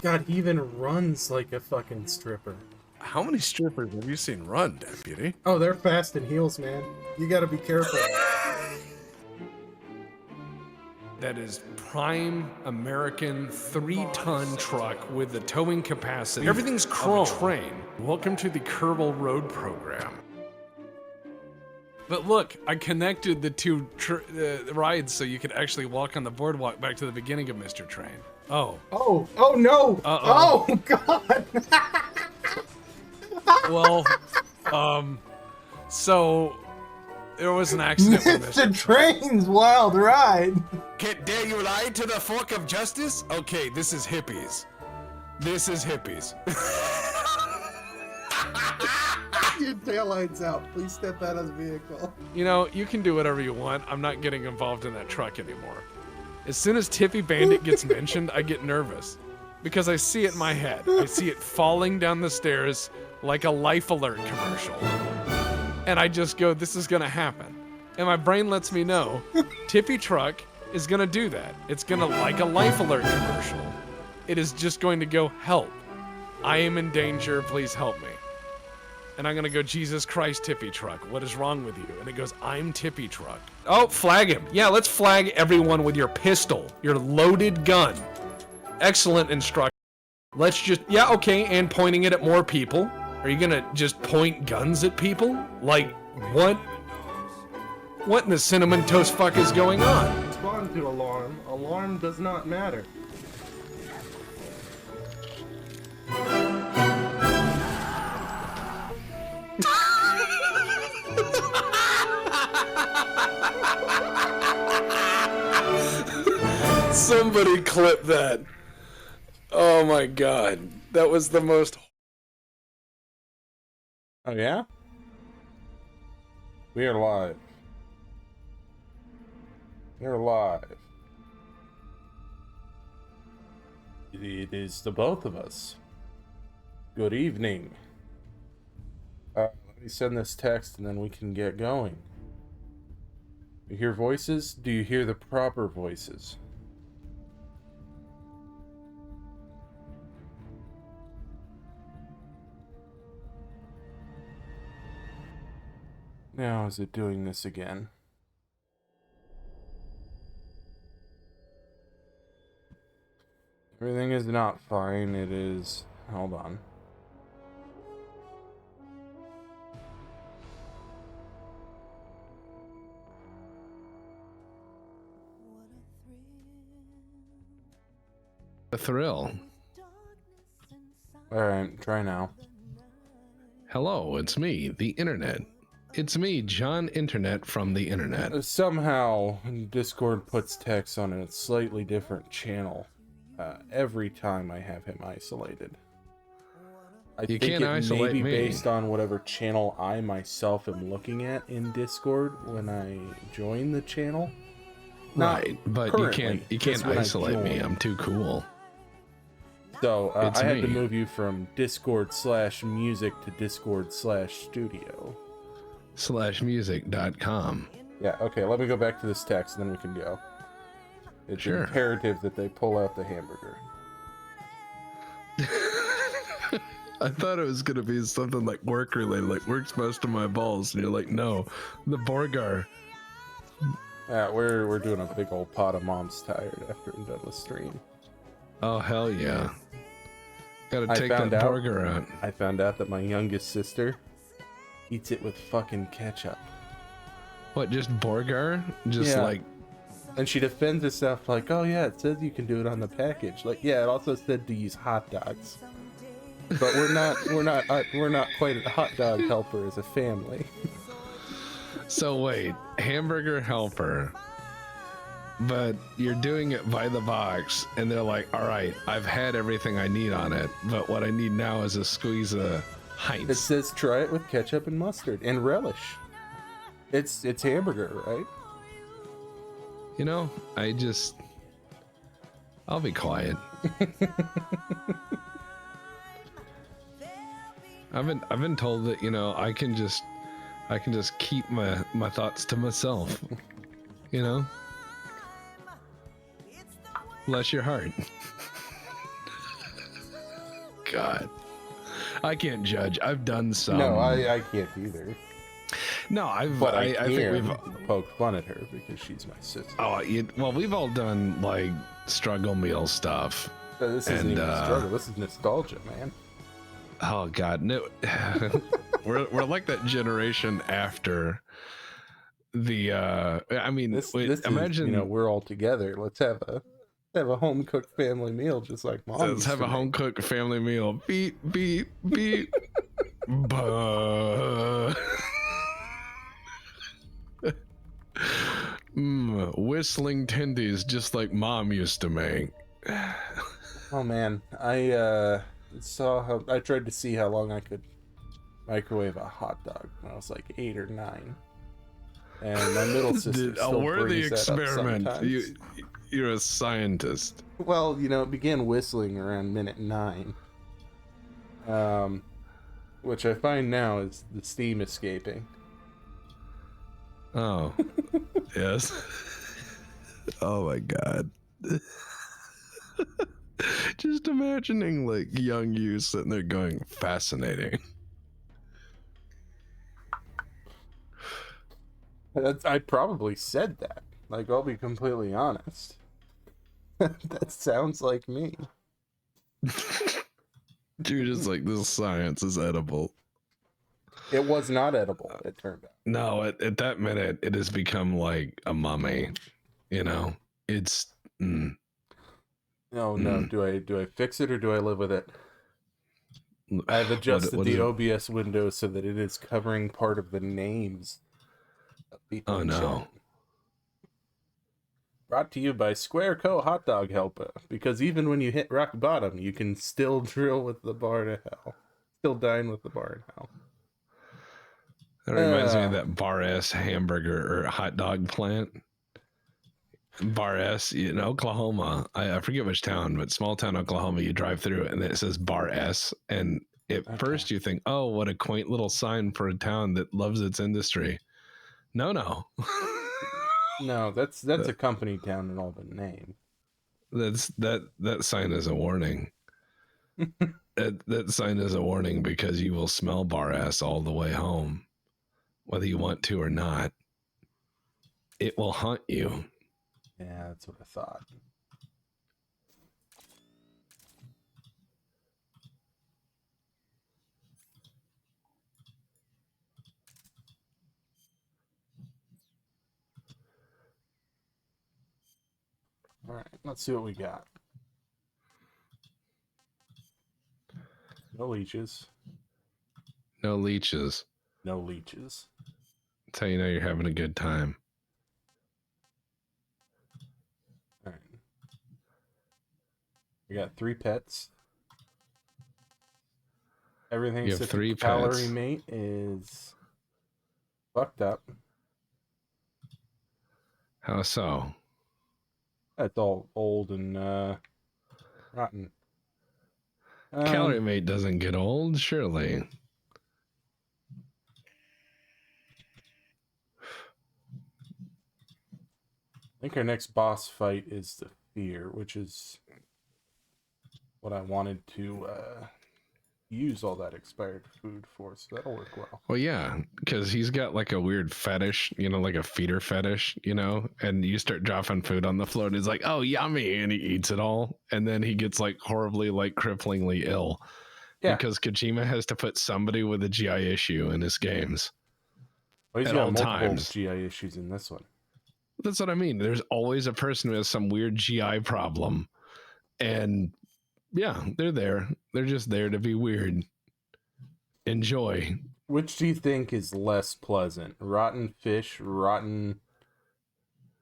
God, he even runs like a fucking stripper. How many strippers have you seen run, Deputy? Oh, they're fast in heels, man. You gotta be careful. That is prime American 3-ton truck with the towing capacity. Everything's chrome. Train. Welcome to the Kerbal Road program. But look, I connected the two rides so you could actually walk on the boardwalk back to the beginning of Mr. Train. Oh. Oh no! Uh-oh. Oh God! Well, so there was an accident with Mr. Train's wild ride. Dare you lie to the fork of justice? Okay, this is hippies. This is hippies. Your taillight's out. Please step out of the vehicle. You know, you can do whatever you want. I'm not getting involved in that truck anymore. As soon as Tippy Bandit gets mentioned, I get nervous. Because I see it in my head. I see it falling down the stairs like a Life Alert commercial. And I just go, this is gonna happen. And my brain lets me know, Tippy Truck is gonna do that. It's gonna, like a Life Alert commercial. It is just going to go, help. I am in danger, please help me. And I'm gonna go, Jesus Christ, Tippy Truck, what is wrong with you? And it goes, I'm Tippy Truck. Oh, flag him. Yeah, let's flag everyone with your pistol, your loaded gun. Excellent instruction. Let's just, yeah, okay, and pointing it at more people. Are you gonna just point guns at people? Like, what? What in the cinnamon toast fuck is going on? Respond to alarm. Alarm does not matter. Somebody clip that. Oh my god. That was the most... Oh yeah? We are live. We're live. It is the both of us. Good evening. Let me send this text and then we can get going. You hear voices? Do you hear the proper voices? Now is it doing this again? Everything is not fine, it is... Hold on. A thrill. Alright, try now. Hello, it's me, the internet. It's me, John Internet from the internet. Somehow, Discord puts text on a slightly different channel every time I have him isolated. I think can't it isolate may be me. based on whatever channel I myself am looking at in Discord when I join the channel. Right, but currently, you can't just when I isolate me. join. I'm too cool. So It's I had to me. move you from Discord/music to Discord/studio. /music.com. Yeah, okay, let me go back to this text and then we can go. It's Sure. imperative that they pull out the hamburger. I thought it was gonna be something like work related, like work's most of my balls, and you're like, no, the Borgar. We're doing a big old pot of Mom's Tired after I'm done with stream. Oh hell yeah! Gotta I take that found out- Borgar out. I found out that my youngest sister eats it with fucking ketchup. What? Just Borgar? Just Yeah. like And she defends herself like, oh yeah, it says you can do it on the package. Like, yeah, it also said to use hot dogs. But we're not quite a hot dog helper as a family. so. Wait, Hamburger Helper. But you're doing it by the box, and they're like, all right, I've had everything I need on it, but what I need now is a squeeze of It Heinz. says try it with ketchup and mustard and relish. It's hamburger, right? You know, I'll be quiet. I've been told that, you know, I can just keep my thoughts to myself. You know? Bless your heart. God. I can't judge. I've done some. No, I can't either. No, But I think can we've poke fun at her because she's my sister. well, we've all done like struggle meal stuff. This isn't even a struggle. This is nostalgia, man. Oh God, no. we're like that generation after the. I mean, This imagine is, we're all together. Let's have a home cooked family meal, just like mom. let's have a home cooked family meal. Beep beep beep. Buh. Whistling tendies just like mom used to make. Oh man, I tried to see how long I could microwave a hot dog when I was like 8 or 9, and my middle sister A still worthy brings that up experiment. sometimes. You're a scientist. Well, it began whistling around minute 9, which I find now is the steam escaping. Oh, yes. Oh my God. Just imagining like young you sitting there going, fascinating. I probably said that. Like, I'll be completely honest. That sounds like me. You're just like, this science is edible. It was not edible, it turned out. No, at that minute, it has become like a mummy. It's. No. Do I fix it or do I live with it? I've adjusted what the is it? OBS window so that it is covering part of the names of people. Oh in no. chat. Brought to you by Squareco Hot Dog Helper. Because even when you hit rock bottom, you can still drill with the bar to hell. Still dine with the bar in hell. That reminds me of that Bar S hamburger or hot dog plant. Bar S in Oklahoma. I forget which town, but small town Oklahoma. You drive through it and it says Bar S. And at first you think, oh, what a quaint little sign for a town that loves its industry. No. No, that's a company town in all but name. That sign is a warning. that sign is a warning because you will smell bar ass all the way home, whether you want to or not. It will haunt you. Yeah, that's what I thought. All right, let's see what we got. No leeches. No leeches. No leeches. That's how you know you're having a good time. All right. We got 3 pets. Everything You have except 3 the calorie pets. mate is fucked up. How so? That's all old and rotten. Calorie mate doesn't get old, surely. I think our next boss fight is the fear, which is what I wanted to use all that expired food for, so that'll work well. Well, yeah, because he's got like a weird fetish, like a feeder fetish, and you start dropping food on the floor and he's like, oh, yummy, and he eats it all. And then he gets like horribly, like cripplingly ill. Yeah. Because Kojima has to put somebody with a GI issue in his games. Well, he's At got all multiple times. GI issues in this one. That's what I mean. There's always a person who has some weird GI problem. And yeah, they're there. They're just there to be weird. Enjoy. Which do you think is less pleasant? Rotten fish, rotten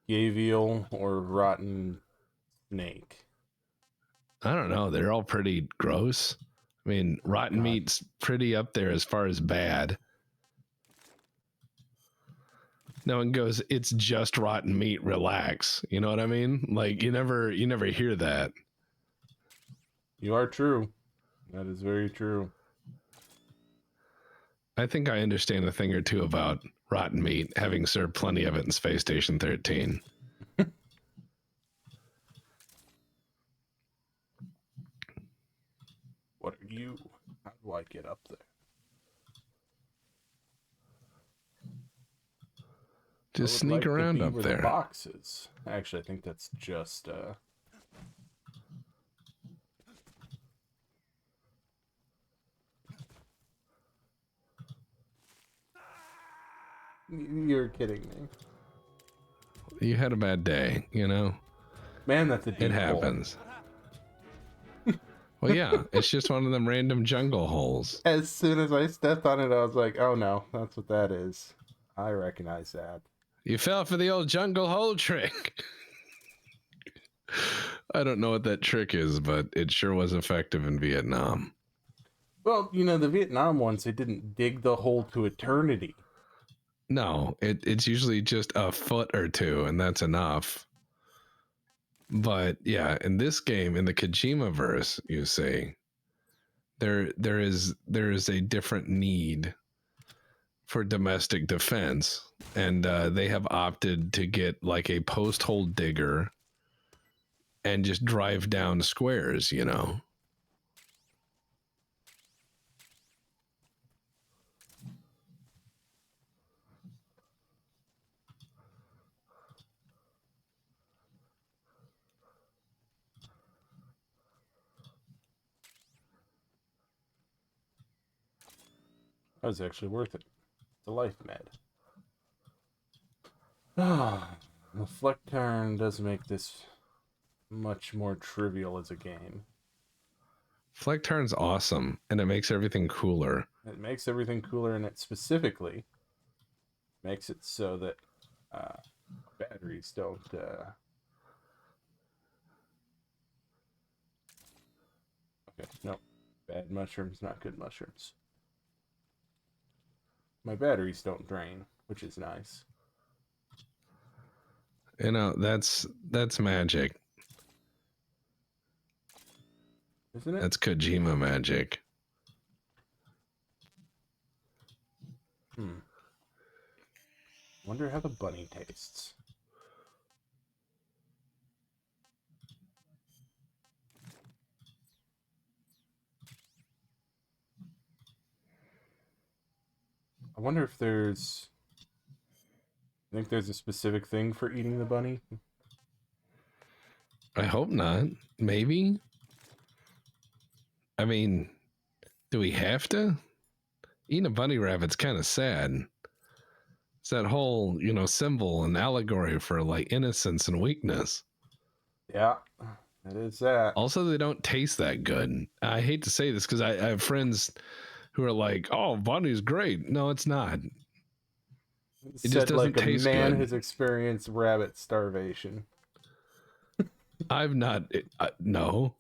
gavial, or rotten snake? I don't know. They're all pretty gross. I mean, rotten meat's pretty up there as far as bad. No one goes, it's just rotten meat, relax. You know what I mean? Like you never hear that. You are true. That is very true. I think I understand a thing or two about rotten meat, having served plenty of it in Space Station 13. What are you? How do I get up there? Just I would sneak like to around be up where there. the box is. Actually, I think that's just You're kidding me. You had a bad day, you know? Man, that's a deep It hole. happens. Well, yeah, it's just one of them random jungle holes. As soon as I stepped on it, I was like, oh no, that's what that is. I recognize that. You fell for the old jungle hole trick. I don't know what that trick is, but it sure was effective in Vietnam. Well, you know, the Vietnam ones, they didn't dig the hole to eternity. No, it's usually just a foot or two, and that's enough. But yeah, in this game, in the Kojima verse, you see, there is a different need for domestic defense, and they have opted to get like a post hole digger and just drive down squares, you know. That was actually worth it. It's a life med. Ah, the fleck turn does make this much more trivial as a game. Fleck turn's awesome, and it makes everything cooler. It makes everything cooler, and it specifically makes it so that batteries don't. Okay, no. Bad mushrooms, not good mushrooms. My batteries don't drain, which is nice. You know, that's magic. Isn't it? That's Kojima magic. Wonder how the bunny tastes. I wonder if there's... I think there's a specific thing for eating the bunny. I hope not. Maybe. I mean, do we have to? Eating a bunny rabbit's kind of sad. It's that whole, you know, symbol and allegory for like innocence and weakness. Yeah, it is that. Also, they don't taste that good. I hate to say this because I have friends who are like, "Oh, bunny's great." No, it's not. It just doesn't like a taste man good. has experienced rabbit starvation. I've not. No,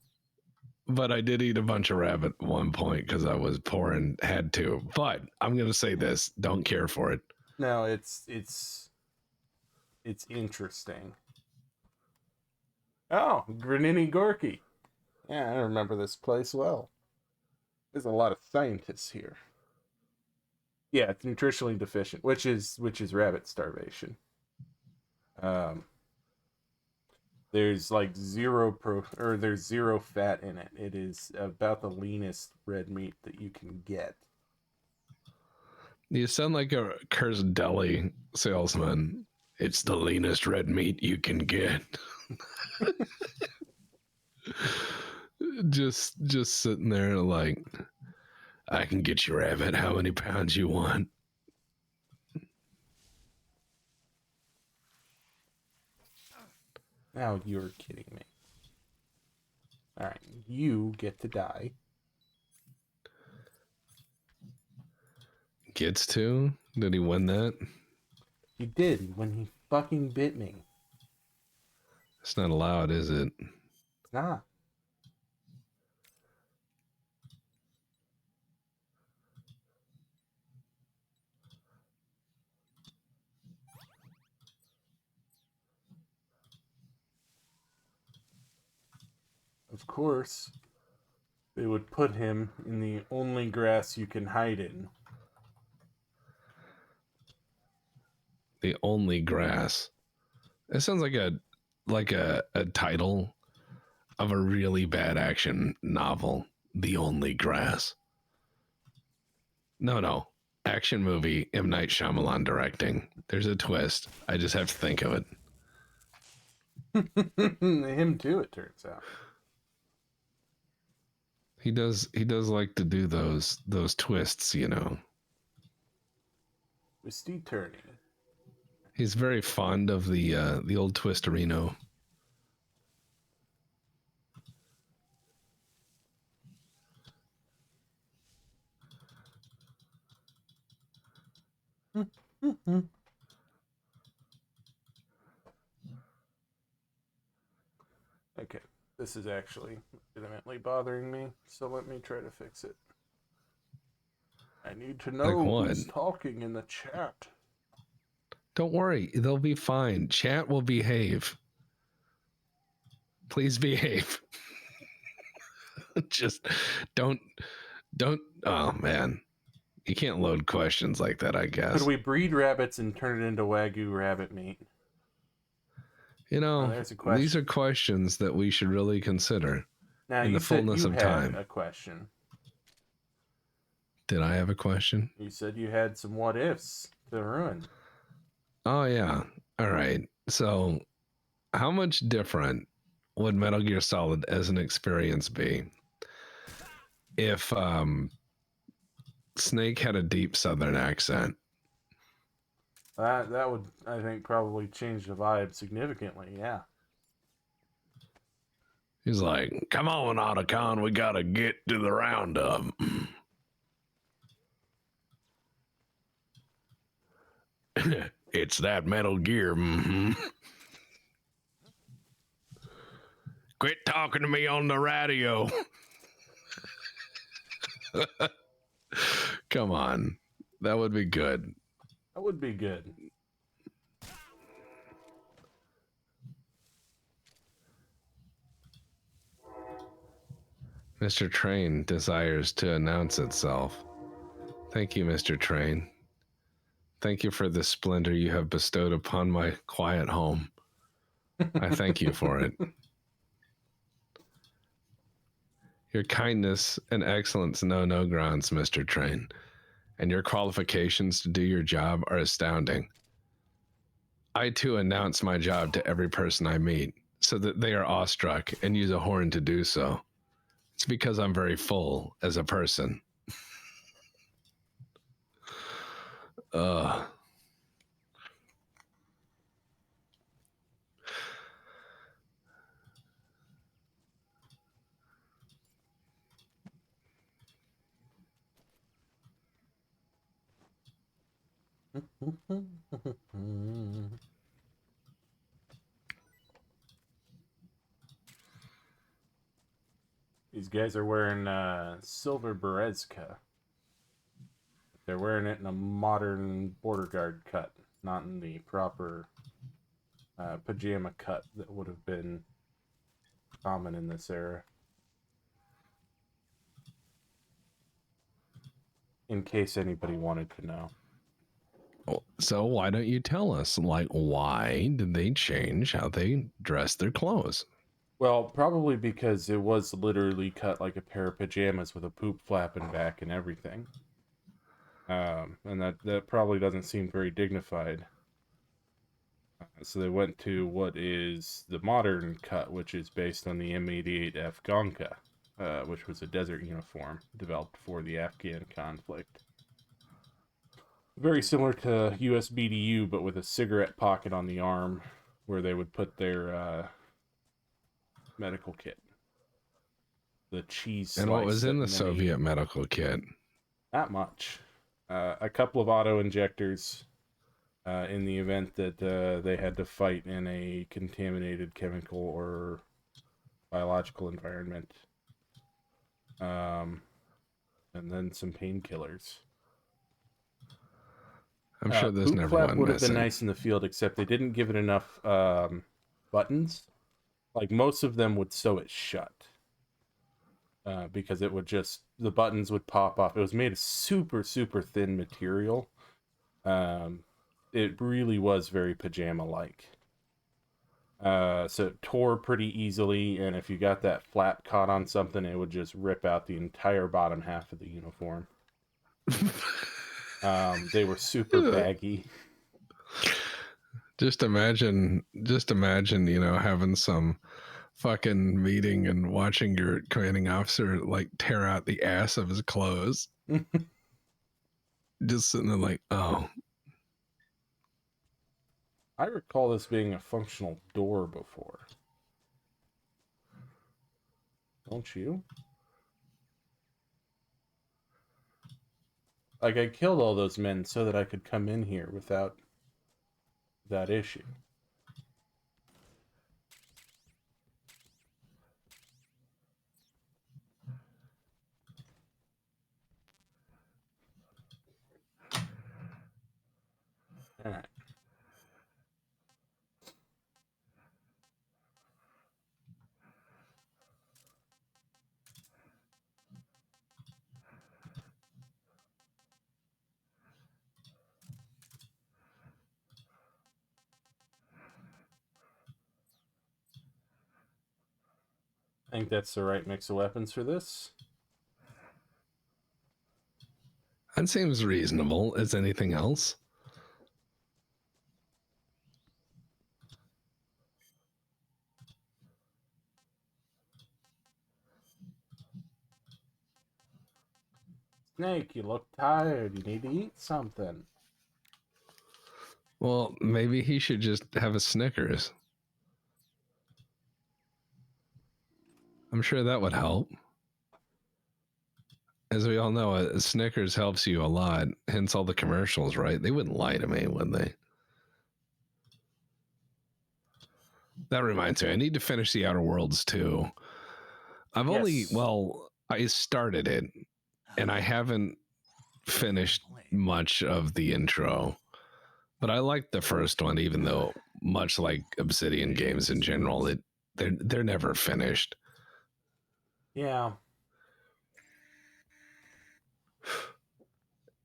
but I did eat a bunch of rabbit at one point because I was poor and had to. But I'm gonna say this: don't care for it. No, it's interesting. Oh, Graniny Gorki. Yeah, I remember this place well. There's a lot of scientists here. Yeah, it's nutritionally deficient, which is rabbit starvation. There's like there's zero fat in it. It is about the leanest red meat that you can get. You sound like a cursed deli salesman. It's the leanest red meat you can get. just sitting there like, I can get you rabbit how many pounds you want. Now you're kidding me. Alright, you get to die. Gets to? Did he win that? He did when he fucking bit me. It's not allowed, is it? It's not. Of course, they would put him in the only grass you can hide in. The only grass. It sounds like a title of a really bad action novel. the only grass. No. Action movie, M. Night Shyamalan directing. There's a twist. I just have to think of it. Him too, it turns out. He does like to do those twists, you know. Twisty turny. He's very fond of the old twisterino. Okay, this is actually legitimately bothering me, so let me try to fix it. I need to know Like what? who's talking in the chat. Don't worry, they'll be fine. Chat will behave. Please behave. Just don't. Oh man, you can't load questions like that, I guess. Could we breed rabbits and turn it into Wagyu rabbit meat? You know, there's a question. These are questions that we should really consider Now, in you the fullness said you of had time. a question. Did I have a question? You said you had some what ifs to ruin. Oh yeah. All right. So, how much different would Metal Gear Solid as an experience be if Snake had a deep Southern accent? That would, I think, probably change the vibe significantly, yeah. He's like, "Come on, Otacon, we gotta get to the roundup." It's that Metal Gear. Mm-hmm. Quit talking to me on the radio. Come on, that would be good. That would be good. Mr. Train desires to announce itself. Thank you, Mr. Train. Thank you for the splendor you have bestowed upon my quiet home. I thank you for it. Your kindness and excellence know no grounds, Mr. Train, and your qualifications to do your job are astounding. I too announce my job to every person I meet, so that they are awestruck and use a horn to do so. It's because I'm very full as a person. These guys are wearing silver berezka. They're wearing it in a modern border guard cut, not in the proper pajama cut that would have been common in this era. In case anybody wanted to know. So why don't you tell us, like, why did they change how they dress their clothes? Well, probably because it was literally cut like a pair of pajamas with a poop flapping back and everything. And that probably doesn't seem very dignified. So they went to what is the modern cut, which is based on the M88F Gonka, which was a desert uniform developed for the Afghan conflict. Very similar to US BDU, but with a cigarette pocket on the arm where they would put their medical kit. The cheese slice. And what was in the Soviet medical kit? Not much. A couple of auto injectors in the event that they had to fight in a contaminated chemical or biological environment. And then some painkillers. I'm sure there's Poop never flap one would have been missing. nice in the field, except they didn't give it enough buttons. Like, most of them would sew it shut. Because it would just, the buttons would pop off. It was made of super, super thin material. It really was very pajama-like. So it tore pretty easily, and if you got that flap caught on something, it would just rip out the entire bottom half of the uniform. They were super baggy. Just imagine, you know, having some fucking meeting and watching your commanding officer like tear out the ass of his clothes. Just sitting there like, oh. I recall this being a functional door before. Don't you? Like, I killed all those men so that I could come in here without that issue. Alright. I think that's the right mix of weapons for this. That seems reasonable as anything else. Snake, you look tired. You need to eat something. Well, maybe he should just have a Snickers. I'm sure that would help. As we all know, a Snickers helps you a lot. Hence all the commercials, right? They wouldn't lie to me, would they? That reminds me, I need to finish the Outer Worlds too. I've only, well, I started it, and I haven't finished much of the intro. But I liked the first one, even though, much like Obsidian games in general, they're never finished. Yeah.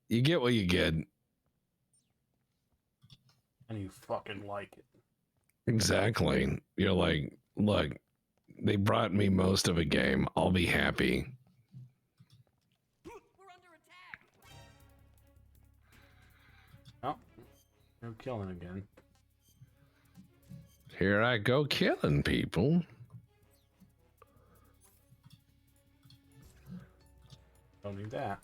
You get what you get. And you fucking like it. Exactly. You're like, look, they brought me most of a game. I'll be happy. We're under attack. Oh, no killing again. Here I go killing people. Don't need that.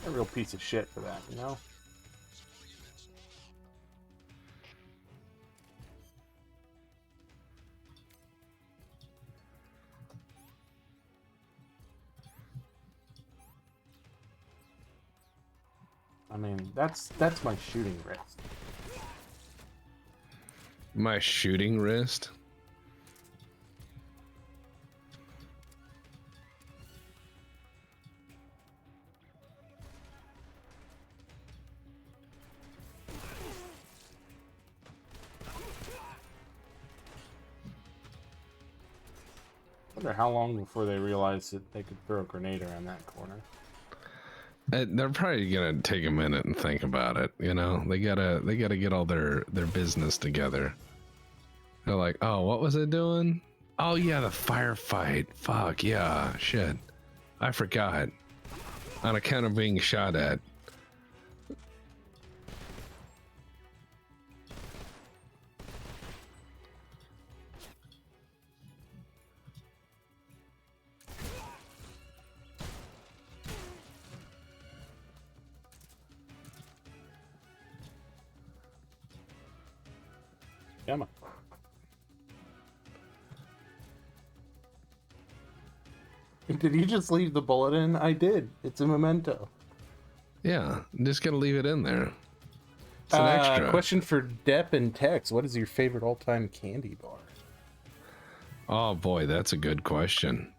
A real piece of shit for that, you know? I mean, that's my shooting wrist. My shooting wrist. I wonder how long before they realized that they could throw a grenade around that corner. They're probably gonna take a minute and think about it. You know, they gotta get all their business together. They're like, oh, what was it doing? Oh yeah, the firefight. Fuck yeah, shit. I forgot. On account of being shot at. Come on. Did you just leave the bullet in? I did. It's a memento. Yeah, just gotta leave it in there. It's an extra. Question for Depp and Tex. What is your favorite all-time candy bar? Oh boy, that's a good question.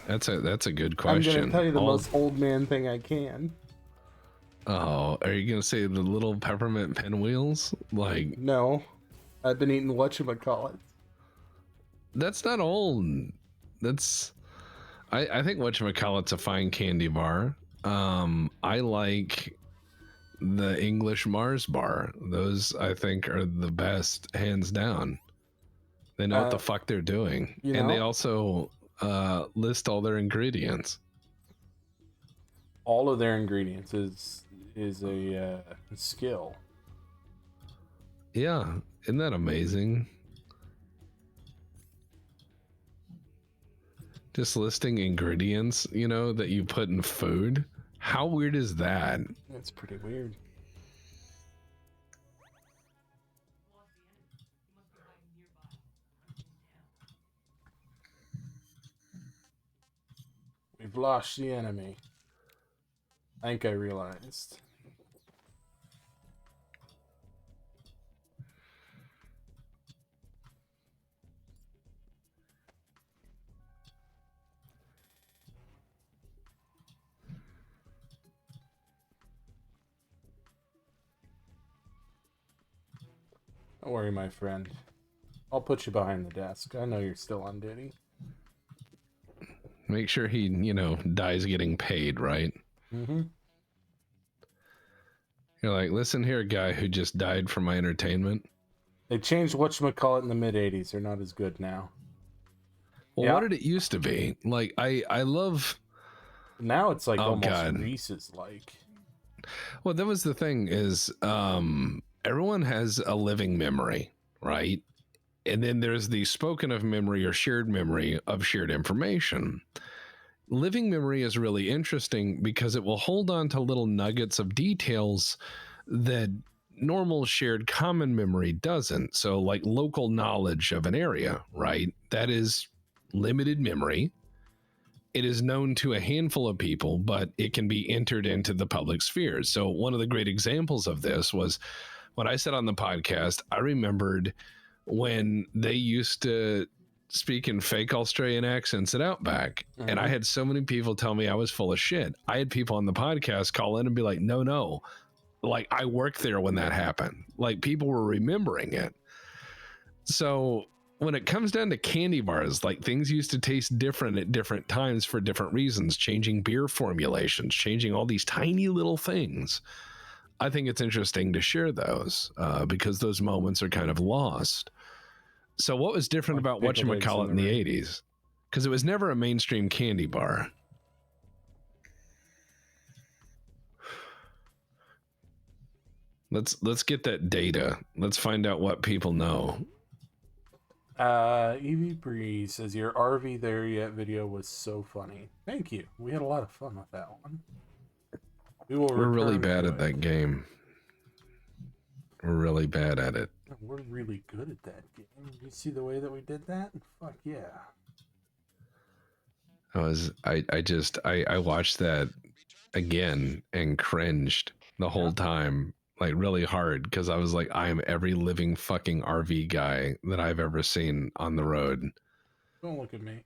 That's a good question. I'm gonna tell you the most old man thing I can. Oh, are you gonna say the little peppermint pinwheels? Like, No. I've been eating whatchamacallit. that's not old. That's I think whatchamacallit's a fine candy bar. I like the English Mars bar. Those I think are the best, hands down. They know what the fuck they're doing, and they also list all their ingredients. All of their ingredients is a skill. Yeah, isn't that amazing? Just listing ingredients, you know, that you put in food. How weird is that? That's pretty weird. We've lost the enemy. I think I realized. Don't worry, my friend. I'll put you behind the desk. I know you're still on duty. Make sure he, you know, dies getting paid, right? Mm-hmm. You're like, listen here, guy who just died for my entertainment. They changed whatchamacallit in the mid-'80s. They're not as good now. Well, Yeah. what did it used to be? Like, I love... Now it's like Oh, almost God. Reese's-like. Well, that was the thing is, everyone has a living memory, right? And then there's the spoken of memory or shared memory of shared information. Living memory is really interesting because it will hold on to little nuggets of details that normal shared common memory doesn't. So like local knowledge of an area, right? That is limited memory. It is known to a handful of people, but it can be entered into the public sphere. So one of the great examples of this was when I said on the podcast, I remembered when they used to speak in fake Australian accents at Outback. And I had so many people tell me I was full of shit. I had people on the podcast call in and be like, no. Like, I worked there when that happened. Like, people were remembering it. So when it comes down to candy bars, like, things used to taste different at different times for different reasons, changing beer formulations, changing all these tiny little things. I think it's interesting to share those because those moments are kind of lost. So what was different Like about pickled eggs whatchamacallit in the ring. 80s? Because it was never a mainstream candy bar. Let's get that data. Let's find out what people know. Evie Breeze says your RV there yet video was so funny. Thank you. We had a lot of fun with that one. We're really return bad to at it. that game. We're really bad at it. We're really good at that game. You see the way that we did that? Fuck yeah. I watched that again and cringed the whole time, like really hard, because I was like, I am every living fucking RV guy that I've ever seen on the road. Don't look at me.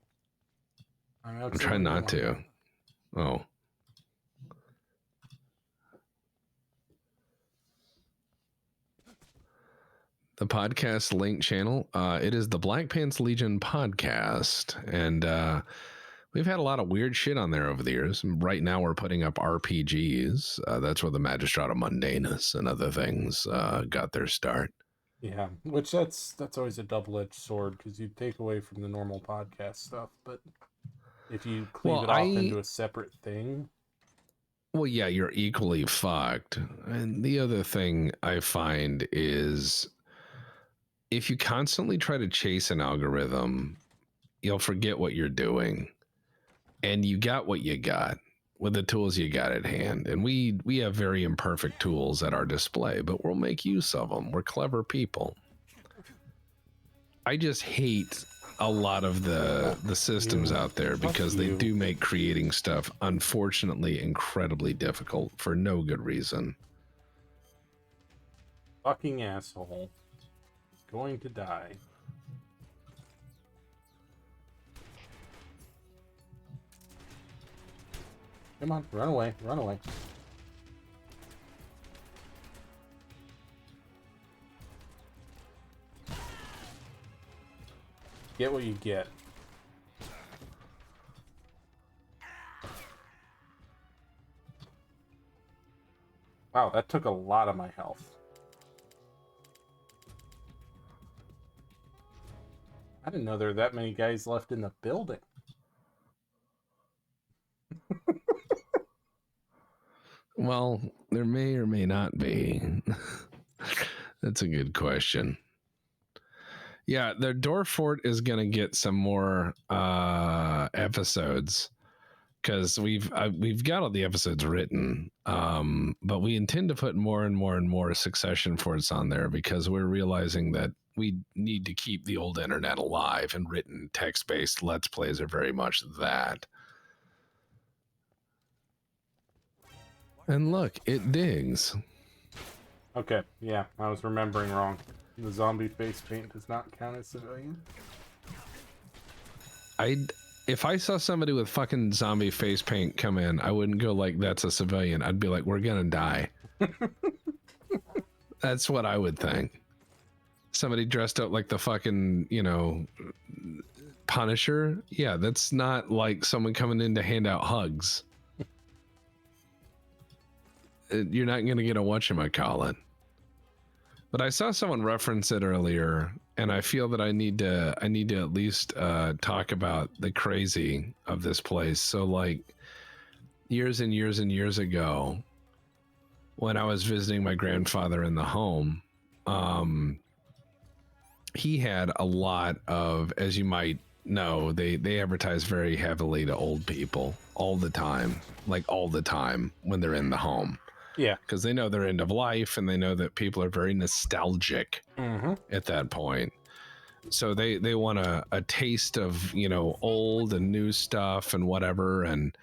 I'm trying not to. Oh. The podcast link channel, it is the Black Pants Legion podcast, and we've had a lot of weird shit on there over the years. Right now we're putting up RPGs. That's where the Magistrata Mundanus and other things got their start. Yeah, which that's always a double-edged sword because you take away from the normal podcast stuff, but if you cleave it off into a separate thing. Well, yeah, you're equally fucked. And the other thing I find is if you constantly try to chase an algorithm, you'll forget what you're doing. And you got what you got with the tools you got at hand. And we have very imperfect tools at our display, but we'll make use of them. We're clever people. I just hate a lot of the systems out there because they do make creating stuff, unfortunately, incredibly difficult for no good reason. Fucking asshole. Going to die. Come on, run away, run away. Get what you get. Wow, that took a lot of my health. I didn't know there were that many guys left in the building. Well, there may or may not be. That's a good question. Yeah, the Door Fort is going to get some more episodes because we've got all the episodes written, but we intend to put more and more and more succession forts on there because we're realizing that we need to keep the old internet alive, and written text-based Let's Plays are very much that. And look, it digs. Okay, yeah, I was remembering wrong. The zombie face paint does not count as civilian. If I saw somebody with fucking zombie face paint come in, I wouldn't go like, that's a civilian. I'd be like, we're gonna die. That's what I would think. Somebody dressed up like the fucking, Punisher. Yeah, that's not like someone coming in to hand out hugs. You're not gonna get a whatchamacallit. But I saw someone reference it earlier, and I feel that I need to at least talk about the crazy of this place. So, like, years and years and years ago, when I was visiting my grandfather in the home, he had a lot of, as you might know, they advertise very heavily to old people all the time, when they're in the home. Yeah. Because they know they're end of life, and they know that people are very nostalgic at that point. So they want a taste of, old and new stuff and whatever. And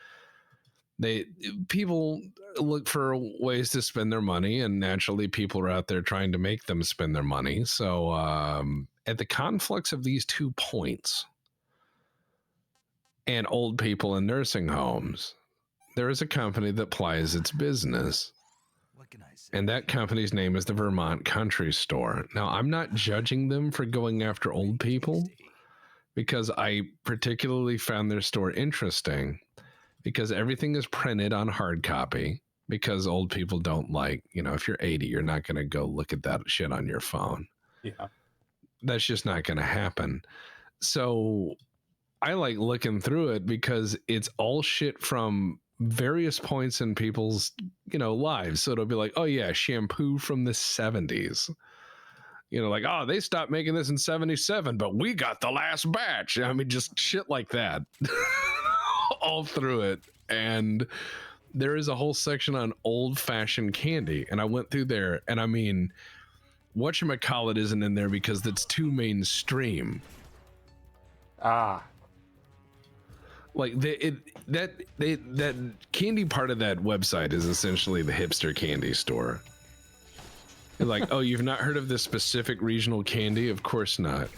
people look for ways to spend their money, and naturally people are out there trying to make them spend their money. So at the conflicts of these 2 points and old people in nursing homes, there is a company that plies its business. What can I say? And that company's name is the Vermont Country Store. Now, I'm not judging them for going after old people, because I particularly found their store interesting, because everything is printed on hard copy, because old people don't like, if you're 80, you're not going to go look at that shit on your phone. Yeah. That's just not going to happen. So I like looking through it because it's all shit from various points in people's, lives. So it'll be like, oh yeah, shampoo from the 70s. Like, oh, they stopped making this in 77, but we got the last batch. I mean, just shit like that all through it. And there is a whole section on old-fashioned candy. And I went through there, and I mean, whatchamacallit isn't in there because that's too mainstream. Ah. Like that candy part of that website is essentially the hipster candy store. You're like, oh, you've not heard of this specific regional candy? Of course not.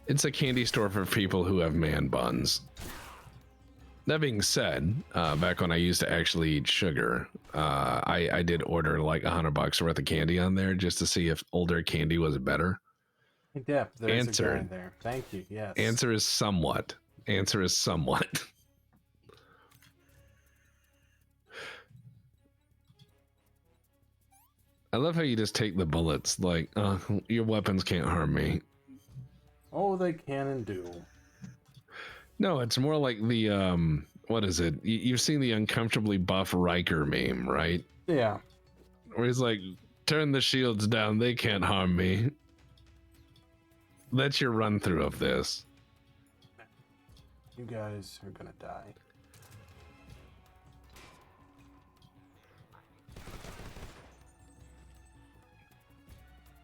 It's a candy store for people who have man buns. That being said, back when I used to actually eat sugar, I did order like $100 worth of candy on there just to see if older candy was better. Yeah, there's Answer. a guy in there. Thank you. Yes. Answer is somewhat. I love how you just take the bullets. Like, your weapons can't harm me. Oh, they can and do. No, it's more like the what is it? You've seen the uncomfortably buff Riker meme, right? Yeah. Where he's like, turn the shields down, they can't harm me. That's your run through of this. You guys are gonna die.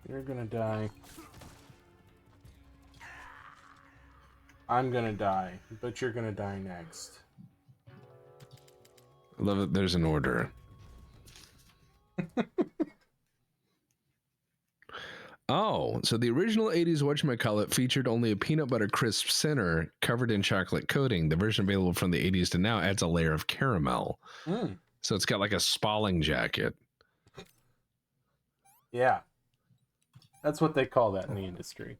You're gonna die. I'm gonna die, but you're gonna die next. I love that there's an order. Oh, so the original 80s whatchamacallit featured only a peanut butter crisp center covered in chocolate coating. The version available from the 80s to now adds a layer of caramel. So it's got like a Spalling jacket. Yeah. That's what they call that in the industry.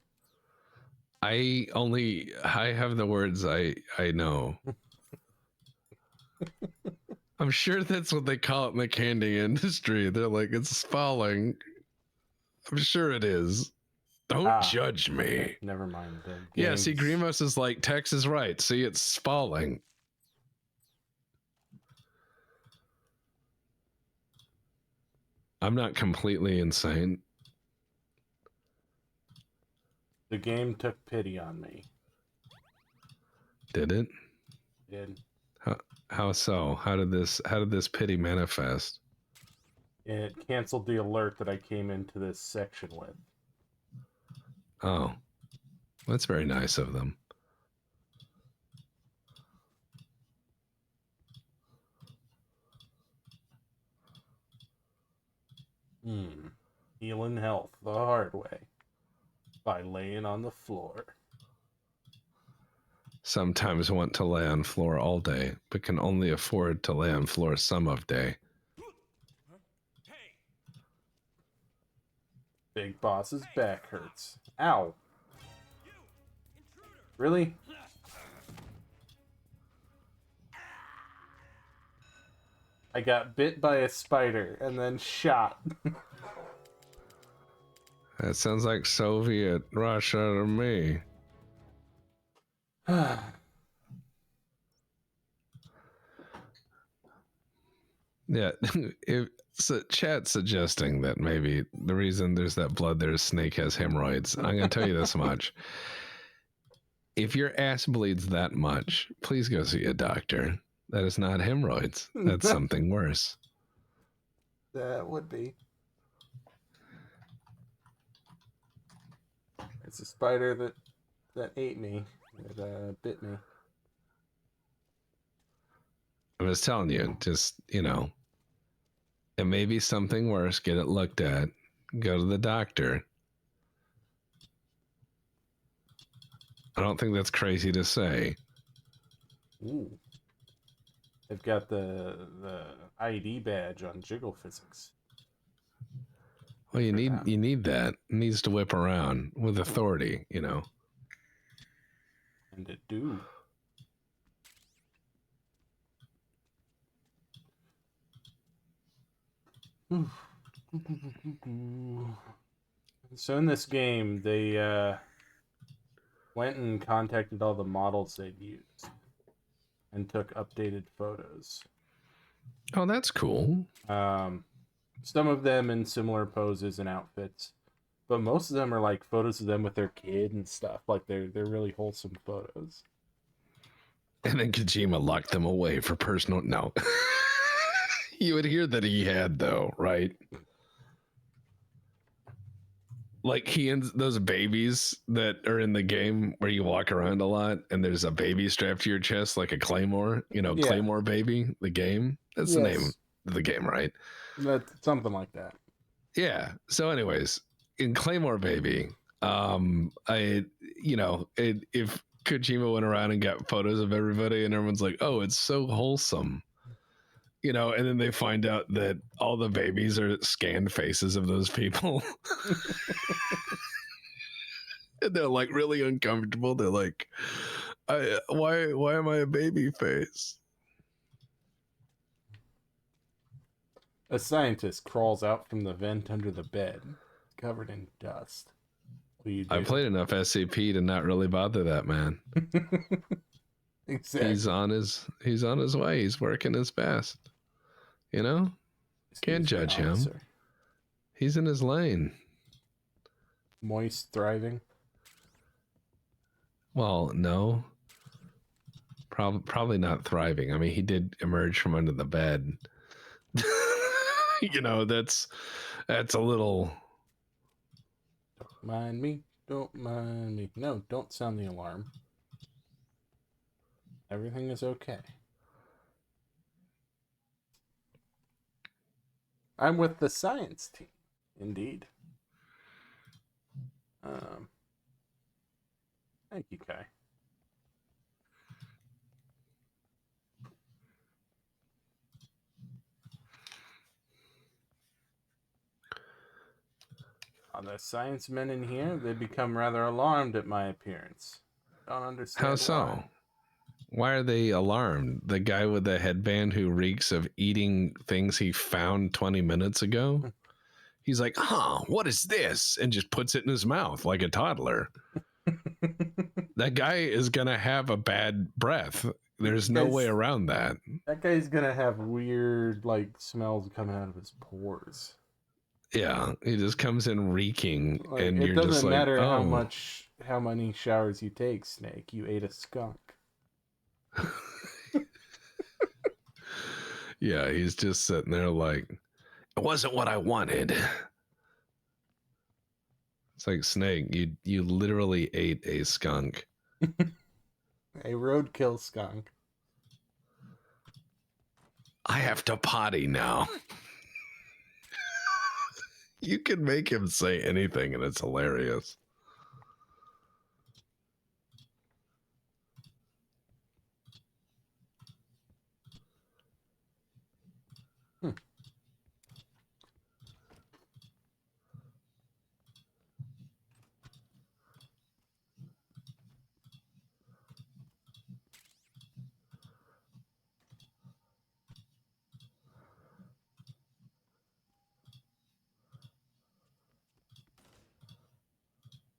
I have the words I know. I'm sure that's what they call it in the candy industry. They're like, it's falling. I'm sure it is. Don't judge me. Never mind. The Yeah, see, games- Grimos is like, Tex is right. See, it's falling. I'm not completely insane. The game took pity on me. Did it? It did. How so? How did this pity manifest? It canceled the alert that I came into this section with. Oh, that's very nice of them. Healing health the hard way by laying on the floor. Sometimes want to lay on floor all day, but can only afford to lay on floor some of day. Big boss's back hurts. Ow. Really? I got bit by a spider and then shot. That sounds like Soviet Russia to me. Yeah, so chat's suggesting that maybe the reason there's that blood there is Snake has hemorrhoids. I'm going to tell you this much. If your ass bleeds that much, please go see a doctor. That is not hemorrhoids. That's something worse. That would be. It's a spider that ate me. It bit me. I was telling you, just, you know, it may be something worse. Get it looked at. Go to the doctor. I don't think that's crazy to say. Ooh. They've got the ID badge on Jiggle Physics. Well, you need that. It needs to whip around with authority, you know. And it do. So in this game, they went and contacted all the models they'd used and took updated photos. Oh, that's cool. Some of them in similar poses and outfits, but most of them are like photos of them with their kid and stuff. Like they're really wholesome photos. And then Kojima locked them away for personal. No, you would hear that he had though, right? Like he and those babies that are in the game where you walk around a lot and there's a baby strapped to your chest like a claymore, you know, Yeah. Claymore Baby, the game. That's the name of the game, right? That's something like that. Yeah. So anyways, in Claymore Baby, if Kojima went around and got photos of everybody and everyone's like, oh, it's so wholesome. You know, and then they find out that all the babies are scanned faces of those people. And they're like really uncomfortable. They're like, why am I a baby face? A scientist crawls out from the vent under the bed, covered in dust. What do you do? I played enough SCP to not really bother that man. Exactly. He's on his way. He's working his best. You know? Can't Excuse me, judge him. officer. He's in his lane. Moist, thriving. Well, no. Probably not thriving. I mean, he did emerge from under the bed. You know, that's a little. Don't mind me. Don't mind me. No, don't sound the alarm. Everything is okay. I'm with the science team. Indeed. Thank you, Kai. The science men in here, they become rather alarmed at my appearance. Don't understand How so? why. Why are they alarmed? The guy with the headband who reeks of eating things he found 20 minutes ago? He's like, what is this? And just puts it in his mouth like a toddler. That guy is going to have a bad breath. There's no way around that. That guy's gonna have weird, like, smells coming out of his pores. Yeah, he just comes in reeking, Like, and it you're just doesn't like, matter oh. how many showers you take, Snake. You ate a skunk. Yeah, he's just sitting there like, it wasn't what I wanted. It's like, Snake, you literally ate a skunk. A roadkill skunk. I have to potty now. You can make him say anything, and it's hilarious.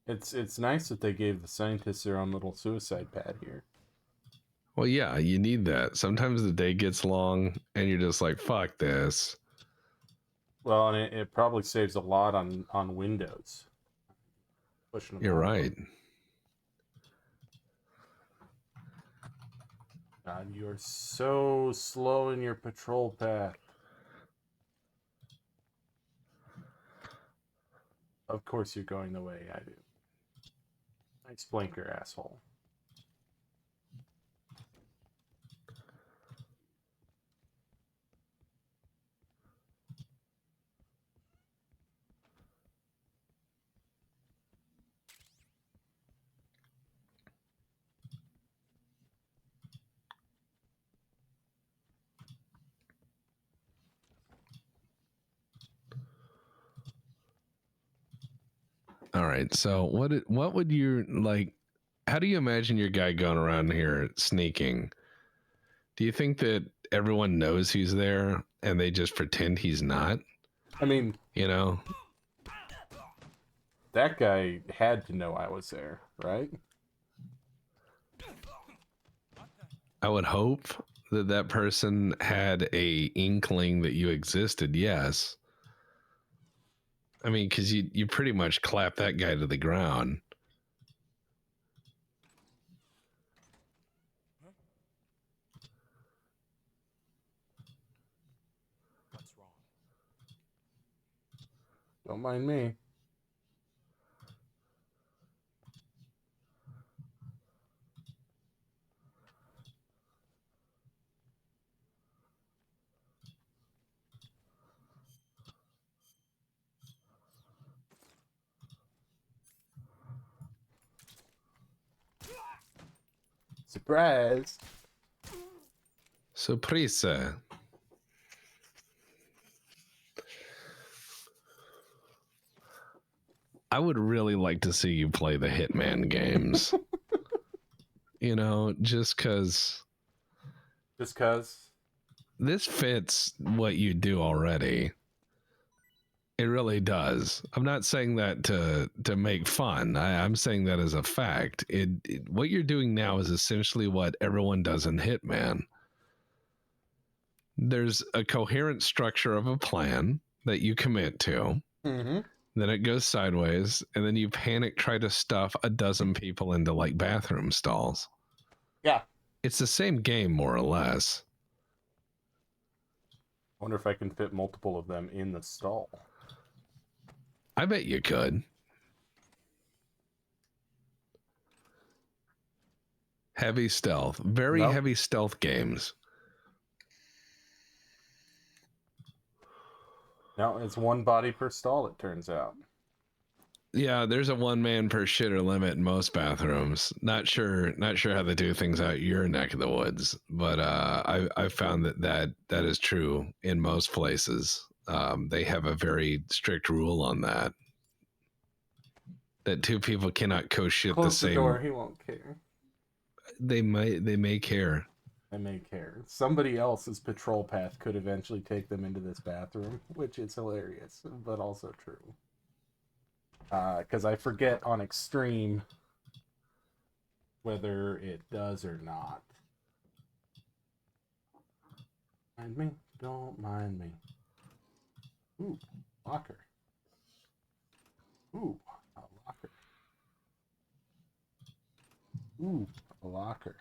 It's nice that they gave the scientists their own little suicide pad here. Well, yeah, you need that. Sometimes the day gets long, and you're just like, fuck this. Well, and it probably saves a lot on Windows. Pushing them You're off. right. God, you are so slow in your patrol path. Of course you're going the way I do. Nice blinker, asshole. All right. So what would you like? How do you imagine your guy going around here sneaking? Do you think that everyone knows he's there and they just pretend he's not? I mean, You know? that guy had to know I was there, right? I would hope that that person had a inkling that you existed. Yes. I mean, because you pretty much clap that guy to the ground. What's wrong? Don't mind me. Surprise! Surprise. I would really like to see you play the Hitman games. You know, just because Just cause. this fits what you do already. It really does. I'm not saying that to make fun. I'm saying that as a fact. What you're doing now is essentially what everyone does in Hitman. There's a coherent structure of a plan that you commit to. Mm-hmm. Then it goes sideways, and then you panic try to stuff a dozen people into like bathroom stalls. Yeah. It's the same game, more or less. Wonder if I can fit multiple of them in the stall. I bet you could. Heavy stealth. Very Nope. heavy stealth games. No, it's one body per stall, it turns out. Yeah, there's a one man per shitter limit in most bathrooms. Not sure how they do things out your neck of the woods, but I found that is true in most places. They have a very strict rule on that. That two people cannot co-shit the Close the same. door, he won't care. They may care. I may care. Somebody else's patrol path could eventually take them into this bathroom, which is hilarious, but also true. Because I forget on extreme whether it does or not. Mind me? Don't mind me. Ooh, locker. Ooh, a locker. Ooh, a locker.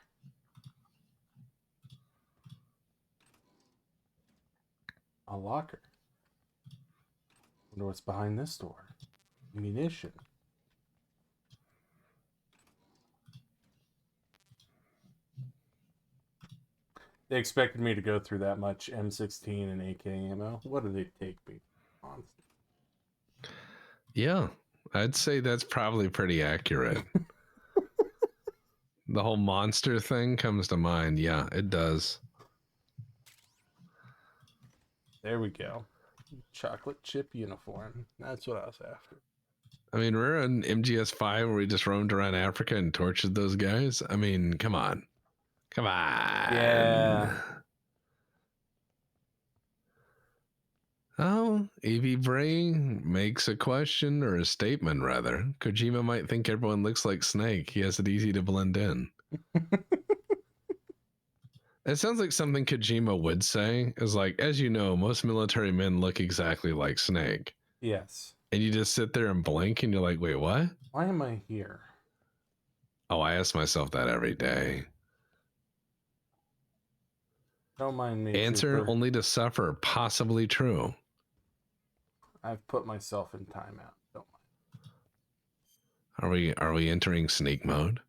A locker. Wonder what's behind this door. Munition. They expected me to go through that much M16 and AK ammo. What do they take me? Honestly. Yeah, I'd say that's probably pretty accurate. The whole monster thing comes to mind. Yeah, it does. There we go. Chocolate chip uniform. That's what I was after. I mean, we're in MGS5 where we just roamed around Africa and tortured those guys. I mean, come on. Come on. Yeah. Oh, AV Brain makes a question or a statement, rather. Kojima might think everyone looks like Snake. He has it easy to blend in. It sounds like something Kojima would say. Is like, as you know, most military men look exactly like Snake. Yes. And you just sit there and blink and you're like, wait, what? Why am I here? Oh, I ask myself that every day. Don't mind me. Answer, Trooper. only to suffer. Possibly true. I've put myself in timeout. Don't mind. Are we entering Snake mode?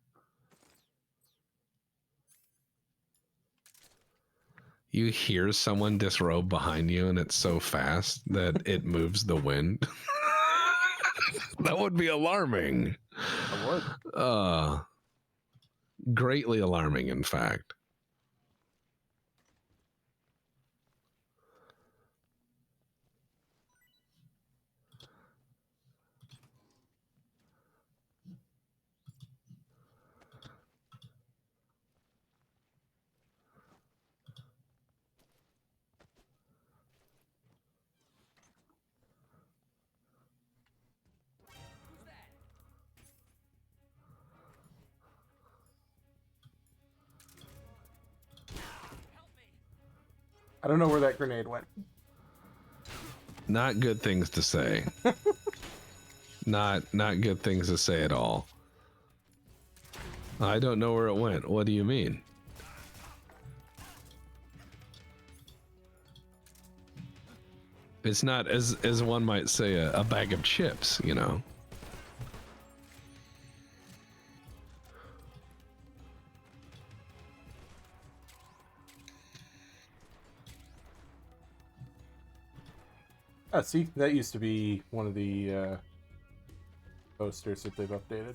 You hear someone disrobe behind you and it's so fast that it moves the wind. That would be alarming. I would. Greatly alarming, in fact. I don't know where that grenade went. Not good things to say. Not good things to say at all. I don't know where it went. What do you mean? It's not, as one might say, a bag of chips, you know. Ah, see, that used to be one of the posters that they've updated.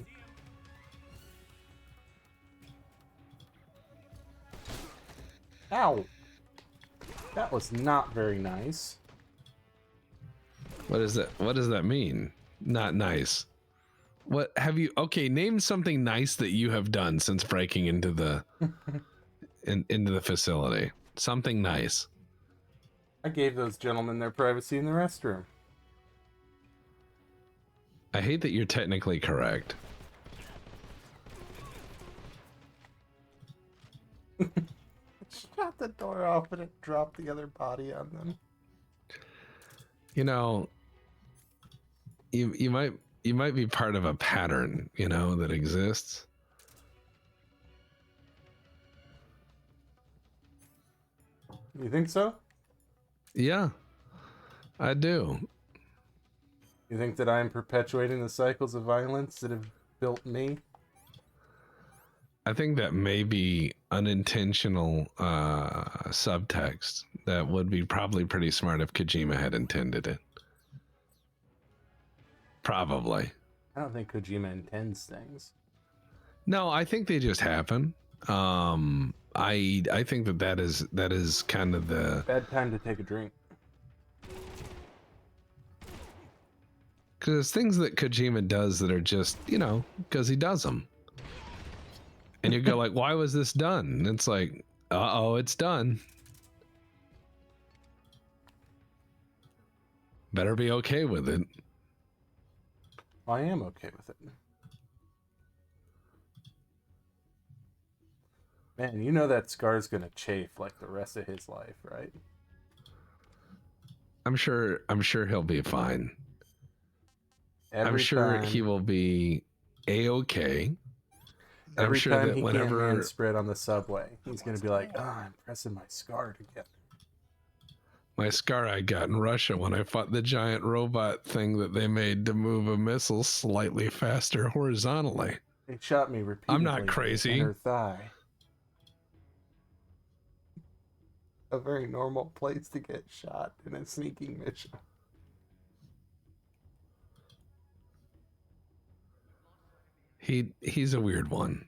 Ow! That was not very nice. What is that? What does that mean? Not nice. What have you? Okay, name something nice that you have done since breaking into the into the facility. Something nice. I gave those gentlemen their privacy in the restroom. I hate that you're technically correct. Shut the door off and it dropped the other body on them. You know, you might be part of a pattern, you know, that exists. You think so? Yeah, I do. You think that I'm perpetuating the cycles of violence that have built me? I think that may be unintentional subtext that would be probably pretty smart if Kojima had intended it. Probably. I don't think Kojima intends things. No, I think they just happen. I think that is kind of the Bad time to take a drink. because there's things that Kojima does that are just, you know, because he does them. And you go like, why was this done? And it's like, uh-oh, it's done. Better be okay with it. I am okay with it. Man, you know that Scar's gonna chafe like the rest of his life, right? I'm sure he'll be fine. I'm Every sure time, he will be a-okay. I'm every sure time that he can't whenever man spread on the subway, he's gonna be like, "Oh, I'm pressing my Scar together." my scar I got in Russia when I fought the giant robot thing that they made to move a missile slightly faster horizontally. It shot me repeatedly I'm not in the crazy. inner thigh. A very normal place to get shot in a sneaking mission. He's a weird one.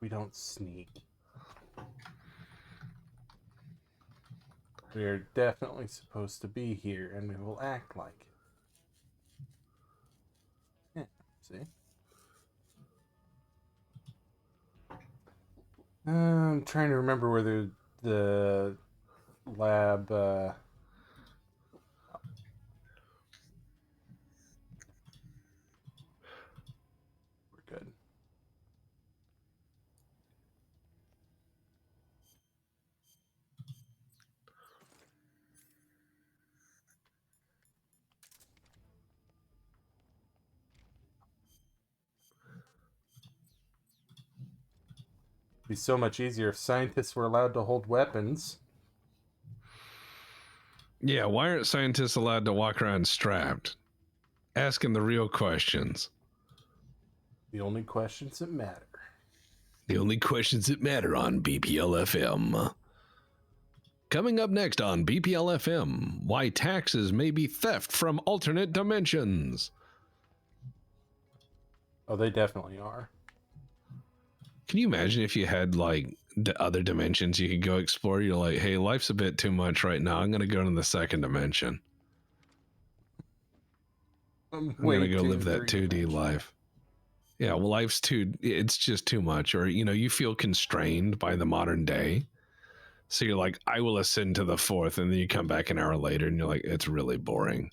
We don't sneak. We are definitely supposed to be here, and we will act like it. Yeah, see? I'm trying to remember where the lab. We're good. It'd be so much easier if scientists were allowed to hold weapons. Yeah, why aren't scientists allowed to walk around strapped? Asking the real questions. The only questions that matter. The only questions that matter on BPL-FM. Coming up next on BPL-FM, why taxes may be theft from alternate dimensions. Oh, they definitely are. Can you imagine if you had like other dimensions you could go explore? You're like, hey, life's a bit too much right now. I'm going to go to the second dimension. I'm going to go live that 2D life. Yeah, well, life's it's just too much. Or, you feel constrained by the modern day. So you're like, I will ascend to the fourth. And then you come back an hour later and you're like, it's really boring.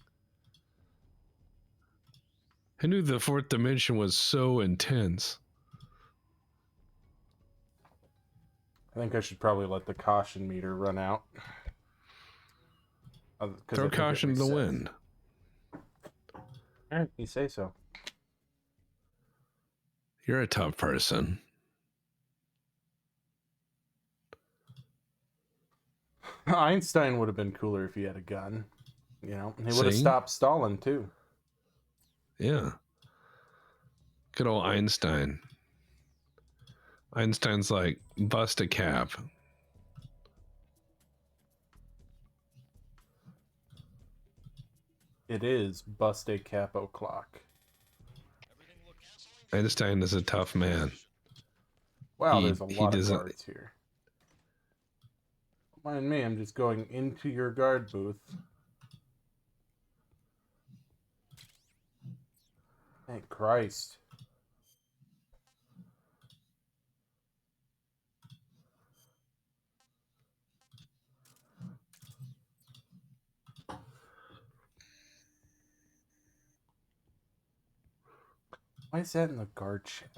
I knew the fourth dimension was so intense. I think I should probably let the caution meter run out. Throw caution to the wind. All right, you say so. You're a tough person. Einstein would have been cooler if he had a gun. He would have See? stopped Stalin too. Yeah. Good old Einstein. Einstein's like, bust a cap. It is bust a capo clock. Einstein is a tough man. Wow, there's a lot of doesn't. guards here. Don't mind me, I'm just going into your guard booth. Thank Christ. Why is that in the guard shack?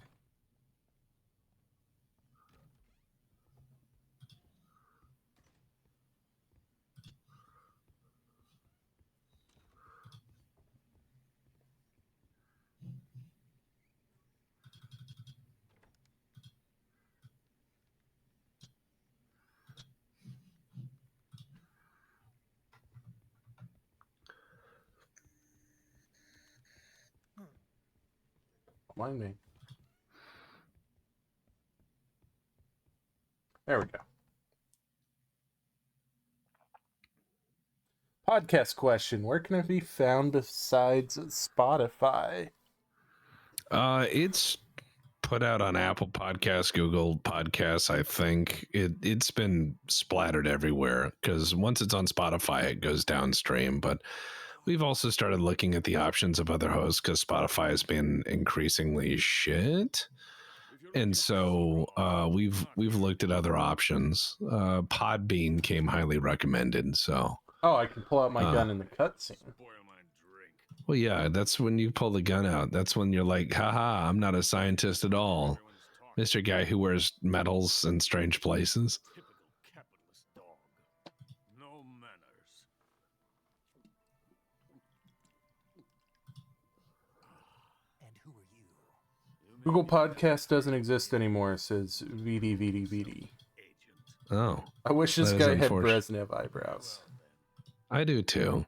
Don't mind me. There we go. Podcast question. Where can it be found besides Spotify? It's put out on Apple Podcasts, Google Podcasts. I think it's been splattered everywhere because once it's on Spotify, it goes downstream. But we've also started looking at the options of other hosts because Spotify has been increasingly shit. And so we've looked at other options. Podbean came highly recommended. So Oh, I can pull out my gun in the cutscene. well, yeah, that's when you pull the gun out. That's when you're like, haha, I'm not a scientist at all. Mr. Guy who wears medals in strange places. Typical capitalist dog. No manners. And who are you? Google Podcast doesn't exist anymore, says VD. Oh, I wish this That is guy had unfortunate. Brezhnev eyebrows. I do too.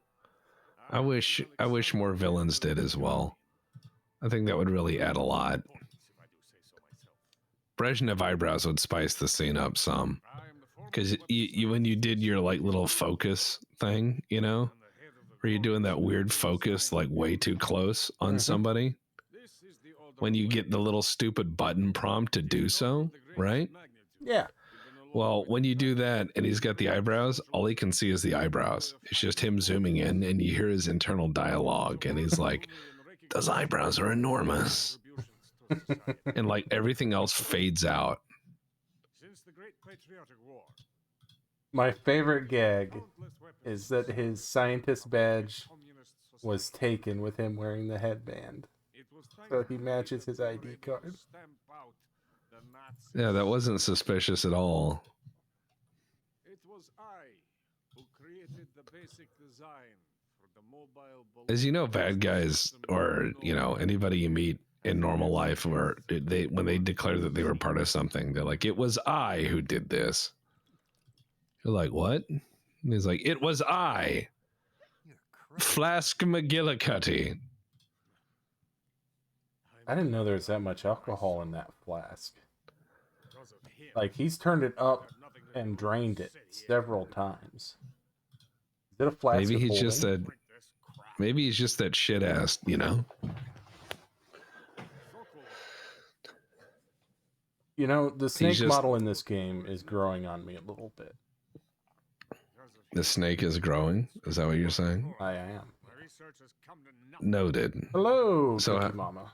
I wish more villains did as well. I think that would really add a lot. Brezhnev eyebrows would spice the scene up some. Because you when you did your like little focus thing, you know, where you're doing that weird focus like way too close on somebody, when you get the little stupid button prompt to do so, right? Yeah. Well, when you do that and he's got the eyebrows, all he can see is the eyebrows. It's just him zooming in and you hear his internal dialogue and he's like, those eyebrows are enormous. And like everything else fades out. Since the Great Patriotic War, My favorite gag is that his scientist badge was taken with him wearing the headband. So he matches his ID card. Yeah, that wasn't suspicious at all. It was I who created the basic design for the mobile. As you know, bad guys or, you know, anybody you meet in normal life where when they declare that they were part of something, they're like, it was I who did this. You're like, what? And he's like, it was I. You're crazy. Flask McGillicuddy. I didn't know there was that much alcohol in that flask. Like, he's turned it up and drained it several times. Is it a flask Maybe of he's holding? just that. Maybe he's just that shit ass, you know. You know, the snake just- model in this game is growing on me a little bit. The snake is growing. Is that what you're saying? I am. Noted. Hello, So, Cookie Mama.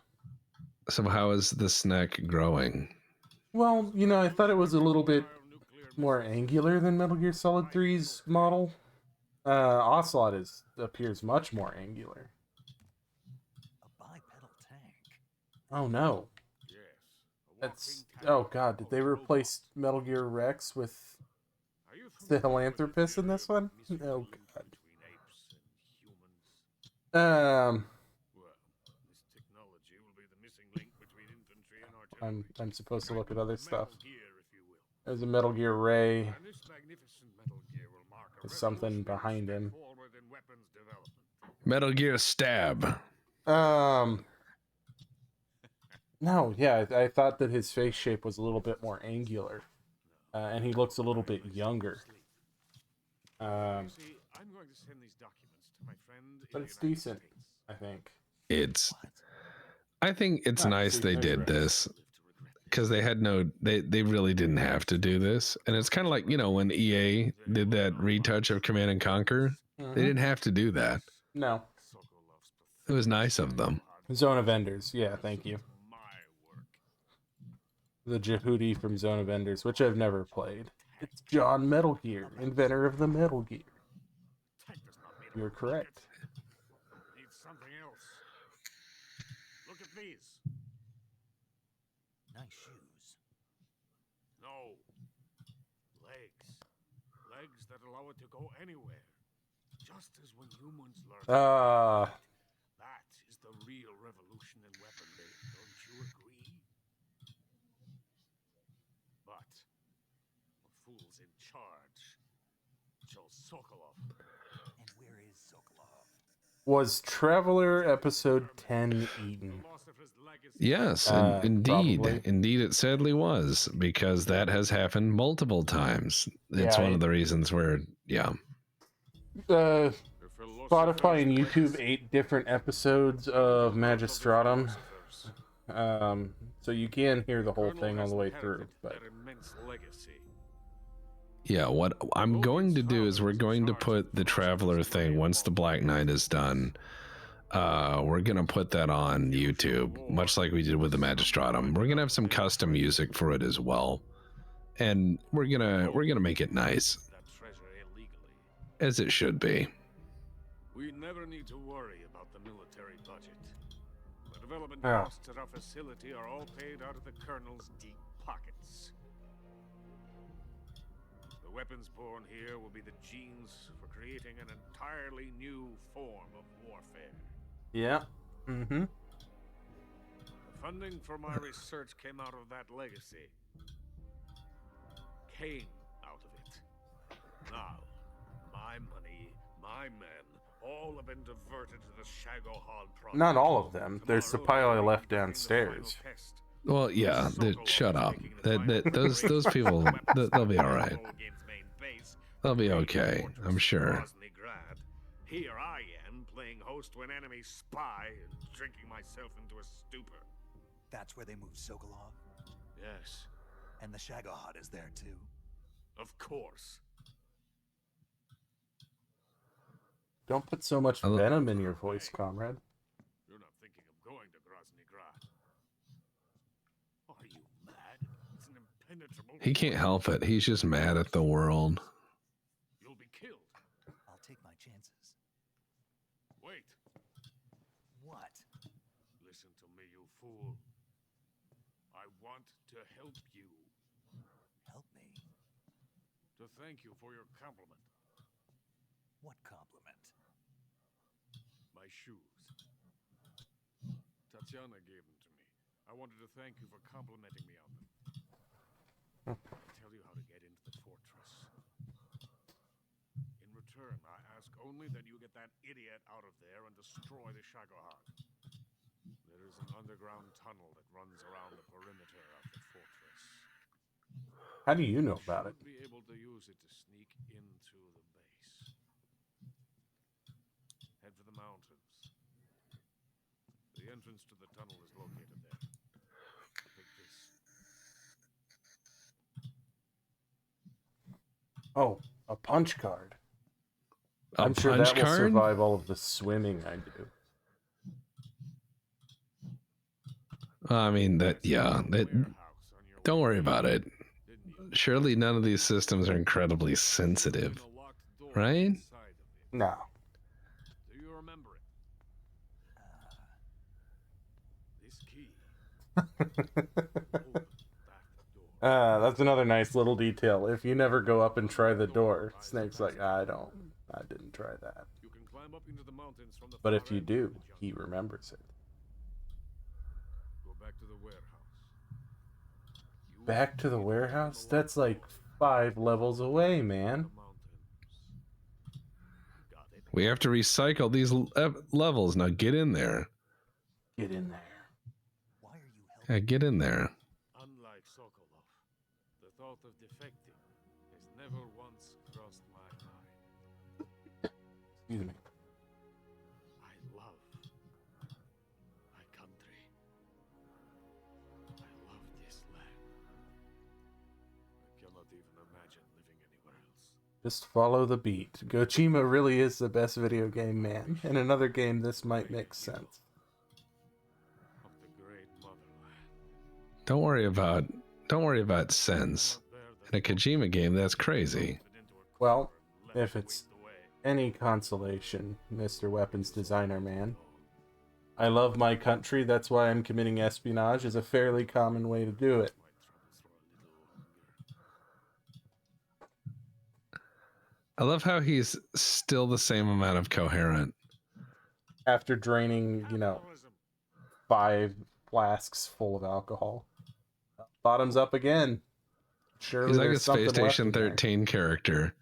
So how is the snake growing? Well, you know, I thought it was a little bit more angular than Metal Gear Solid 3's model. Ocelot appears much more angular. A bipedal tank. Oh no. That's... Oh god, did they replace Metal Gear Rex with the Philanthropist in this one? Oh god. I'm supposed to look at other stuff. There's a Metal Gear Ray. There's something behind him. Metal Gear Stab. No, yeah, I thought that his face shape was a little bit more angular. And he looks a little bit younger. But it's decent, I think. I think it's nice they did this because they had they really didn't have to do this. And it's kind of like, you know, when EA did that retouch of Command and Conquer, they didn't have to do that. No. It was nice of them. Zone of Enders, yeah, thank you. The Jehudi from Zone of Enders, which I've never played. It's John Metal Gear, inventor of the Metal Gear. You're correct. Need something else. Look at these. Nice shoes. No. Legs. Legs that allow it to go anywhere. Just as when humans learn. That is the real revolution in weaponry. Don't you agree? But the fool's in charge. Joe Sokolov. And where is Sokolov? Was Traveler Episode 10 eaten? Loss of his legacy. Yes, indeed. Probably. Indeed, it sadly was, because that has happened multiple times. It's Yeah, one of the reasons where, yeah. Spotify Philosophers' and YouTube legacy. 8 different episodes of Magistratum. Philosophers. So you can hear the whole Colonel thing all has the way inherited through. But their immense legacy. Yeah, what I'm going to do is we're going to put the Traveler thing, once the Black Knight is done, we're going to put that on YouTube, much like we did with the Magistratum. We're going to have some custom music for it as well. And we're gonna make it nice, That treasure illegally. as it should be. We never need to worry about the military budget. The development Yeah. costs at our facility are all paid out of the Colonel's deep pockets. The weapons born here will be the genes for creating an entirely new form of warfare. yeah. Mm-hmm. The funding for my research came out of that legacy. Came out of it. Now, my money, my men, all have been diverted to the Shagohod project. Not all of them. There's the pile I left Tomorrow, downstairs. the final test. Well, yeah, shut up. Those people, they'll be all right. They'll be okay, I'm sure. Here I am, playing host to an enemy spy and drinking myself into a stupor. That's where they moved Sokolov? Yes, And the Shagohod is there too? of course. Don't put so much venom in your voice, comrade. You're not thinking of going to Graniny Gorki. Are you mad? It's an impenetrable... He can't help it. He's just mad at the world. You'll be killed. I'll take my chances. Wait. What? Listen to me, you fool. I want to help you. Help me? To thank you for your compliment. What compliment? My shoes. Tatiana gave them to me. I wanted to thank you for complimenting me on them. I'll tell you how to get into the fortress. In return, I ask only that you get that idiot out of there and destroy the Shagohod. There is an underground tunnel that runs around the perimeter of the fortress. How do you know about it? Should be able to use it to sneak into the base. Head for the mountains. The entrance to the tunnel is located there. Take this. Oh, a punch card. A I'm sure punch that will card? survive all of the swimming I do. I mean, don't worry about it. Surely none of these systems are incredibly sensitive, right? No. Do you remember it? This key. That's another nice little detail. If you never go up and try the door, Snake's like, I didn't try that. You can climb up into the mountains from the But far if you end of do, the he jungle. remembers it. Go back to the warehouse. Back to the warehouse? That's like 5 levels away, man. Got it. We have to recycle these levels. Now get in there. Get in there. Why are you helping? Yeah, get in there. Unlike Sokolov, the thought of defecting has never once crossed my mind. Excuse me. I love my country. I love this land. I cannot even imagine living anywhere else. Just follow the beat. Gojima really is the best video game man. In another game, this might make sense. Of the great motherland. Don't worry about sense. In a Kojima game, that's crazy. Well, if it's any consolation, Mr. Weapons Designer Man, I love my country, that's why I'm committing espionage is a fairly common way to do it. I love how he's still the same amount of coherent. After draining, 5 flasks full of alcohol. Bottoms up again. Surely He's like a there's something Space left Station in there. 13 character.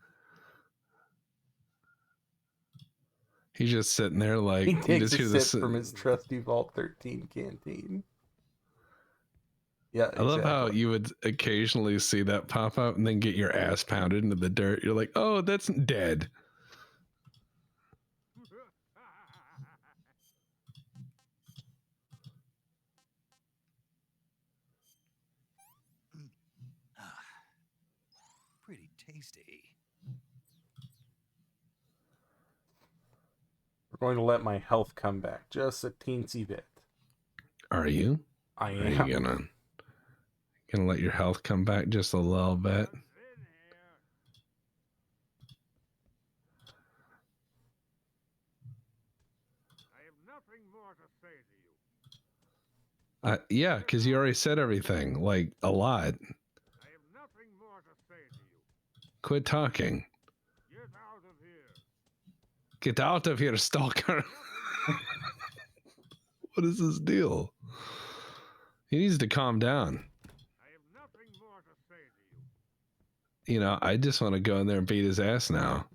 He's just sitting there like He you takes just hear a this. sip from his trusty Vault 13 canteen. Yeah, I love how exactly. you would occasionally see that pop up and then get your ass pounded into the dirt. You're like, oh, that's dead. Pretty tasty. We're going to let my health come back just a teensy bit. Are you? I Are am. you gonna let your health come back just a little bit? I have nothing more to say to you. Yeah, because you already said everything, like a lot. I have nothing more to say to you. Quit talking. Get out of here. Get out of here, stalker. What is this deal? He needs to calm down. I have nothing more to say to you. You know, I just want to go in there and beat his ass now.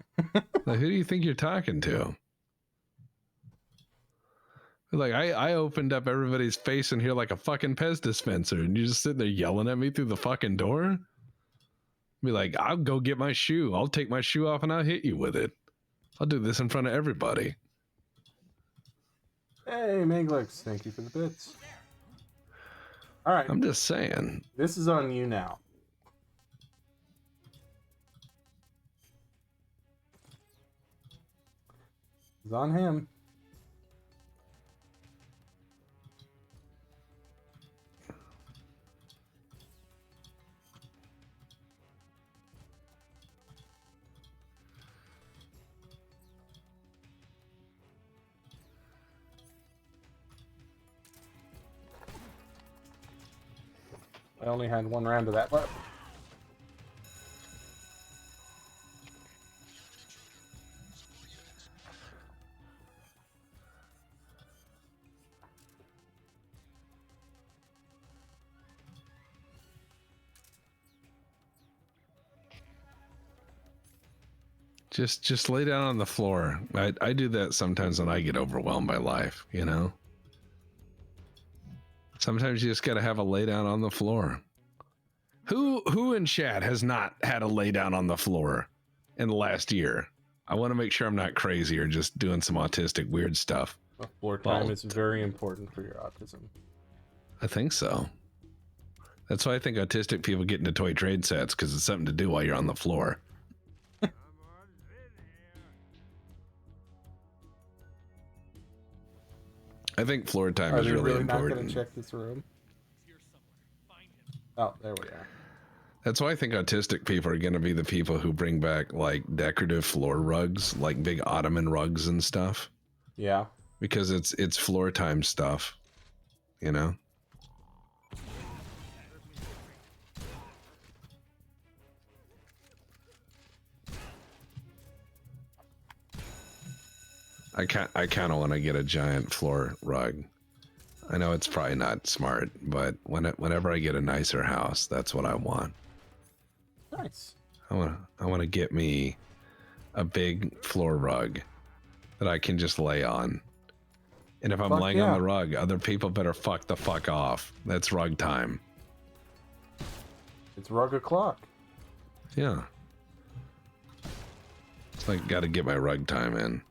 Like, who do you think you're talking to? Like, I opened up everybody's face in here like a fucking Pez dispenser, and you're just sitting there yelling at me through the fucking door? Be like, I'll go get my shoe. I'll take my shoe off and I'll hit you with it. I'll do this in front of everybody. Hey, Manglix, thank you for the bits. All right, I'm just saying. this is on you now. It's on him. I only had one round of that left. Just lay down on the floor. I do that sometimes when I get overwhelmed by life, you know? Sometimes you just gotta have a lay down on the floor. Who in chat has not had a lay down on the floor in the last year? I want to make sure I'm not crazy or just doing some autistic weird stuff. Floor time Well, is very important for your autism. I think so. That's why I think autistic people get into toy trade sets, because it's something to do while you're on the floor. I think floor time Are is they really really not important. going to check this room? Oh, there we are. That's why I think autistic people are going to be the people who bring back like decorative floor rugs, like big ottoman rugs and stuff, Yeah. because it's floor time stuff, you know. I kind of want to get a giant floor rug. I know it's probably not smart, but whenever I get a nicer house, that's what I want. Nice. I want to get me a big floor rug that I can just lay on. And if I'm Fuck laying yeah. on the rug, other people better fuck the fuck off. That's rug time. It's rug o'clock. Yeah. It's like, got to get my rug time in.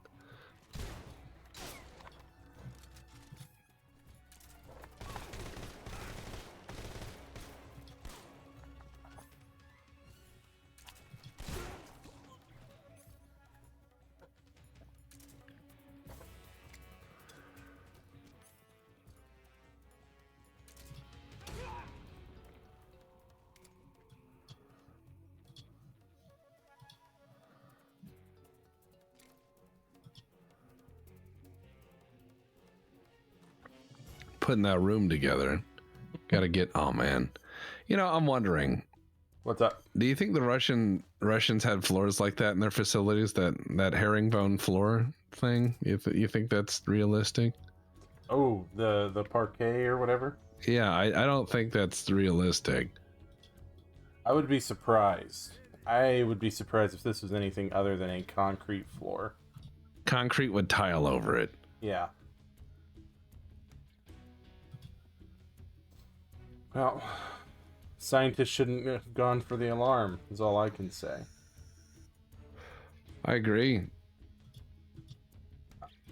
Putting that room together. Got to get, oh man. You know, I'm wondering, What's up? do you think the Russians had floors like that in their facilities? That herringbone floor thing? You think that's realistic? Oh, the parquet or whatever? Yeah, I don't think that's realistic. I would be surprised. I would be surprised if this was anything other than a concrete floor. concrete with tile over it. Yeah. Well, scientists shouldn't have gone for the alarm, is all I can say. I agree.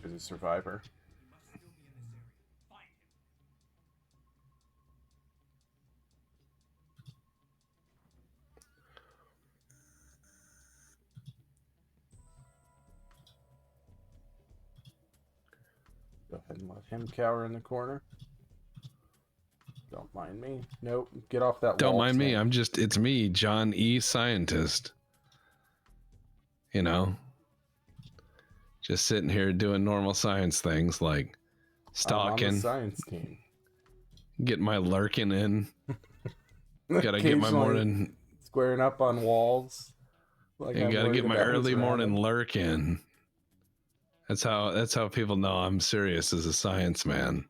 As a survivor. Go ahead and let him cower in the corner. Don't mind me. Nope. Get off that Don't wall, mind me. Tim. It's me, John E. Scientist. You know, just sitting here doing normal science things like I'm on the stalking, science team. getting my lurking in. Gotta get my Occasionally morning. squaring up on walls. Like You I'm gotta worried get my about early who's around morning me. lurk in. That's how people know I'm serious as a science man.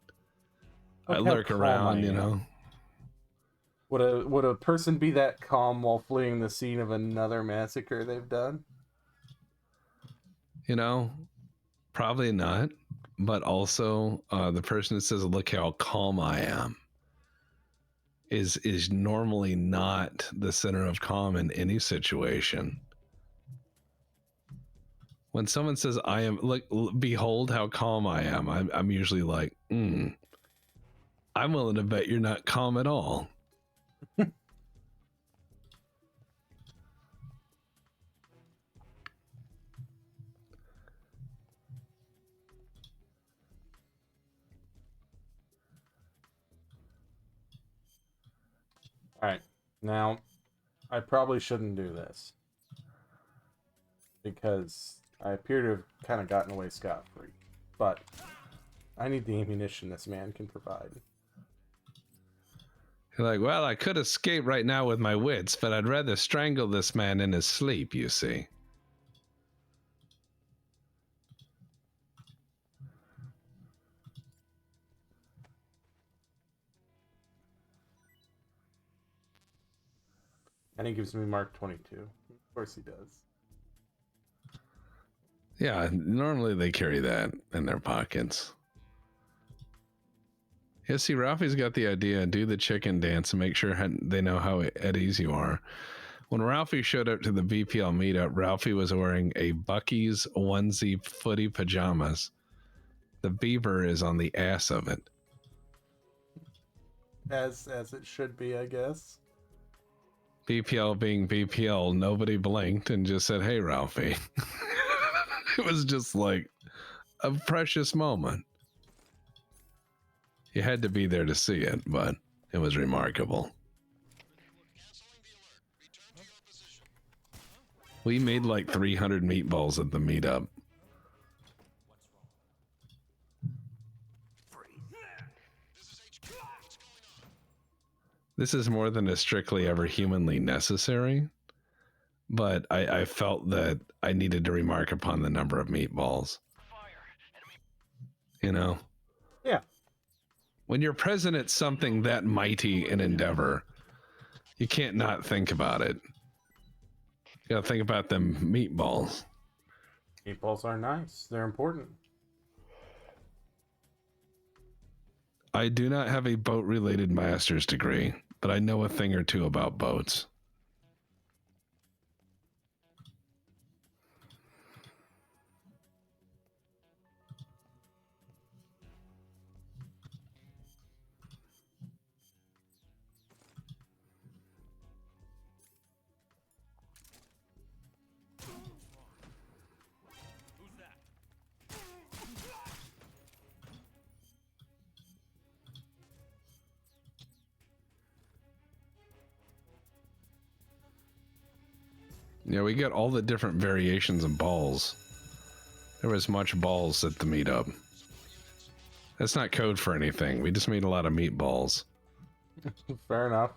Look I how lurk calm around, I you am. know. Would a person be that calm while fleeing the scene of another massacre they've done? You know, probably not. But also, the person that says, "Look how calm I am," is normally not the center of calm in any situation. When someone says, "I am," like, behold how calm I am, I'm usually like, I'm willing to bet you're not calm at all. Alright. Now, I probably shouldn't do this. Because I appear to have kind of gotten away scot-free. But I need the ammunition this man can provide. You're like, well, I could escape right now with my wits, but I'd rather strangle this man in his sleep, you see. And he gives me Mark 22. Of course he does. Yeah, normally they carry that in their pockets. Yeah, see, Ralphie's got the idea, do the chicken dance and make sure they know how at ease you are. When Ralphie showed up to the BPL meetup, Ralphie was wearing a Bucky's onesie footy pajamas. The beaver is on the ass of it. As it should be, I guess. BPL being BPL, nobody blinked and just said, "Hey, Ralphie." It was just like a precious moment. You had to be there to see it, but it was remarkable. We made like 300 meatballs at the meetup. This is more than is strictly ever humanly necessary, but I felt that I needed to remark upon the number of meatballs. You know? Yeah. When you're present at something that mighty in endeavor, you can't not think about it. You gotta think about them meatballs. Meatballs are nice. They're important. I do not have a boat-related master's degree, but I know a thing or two about boats. Yeah, we got all the different variations of balls. There was much balls at the meetup. That's not code for anything. We just made a lot of meatballs. Fair enough.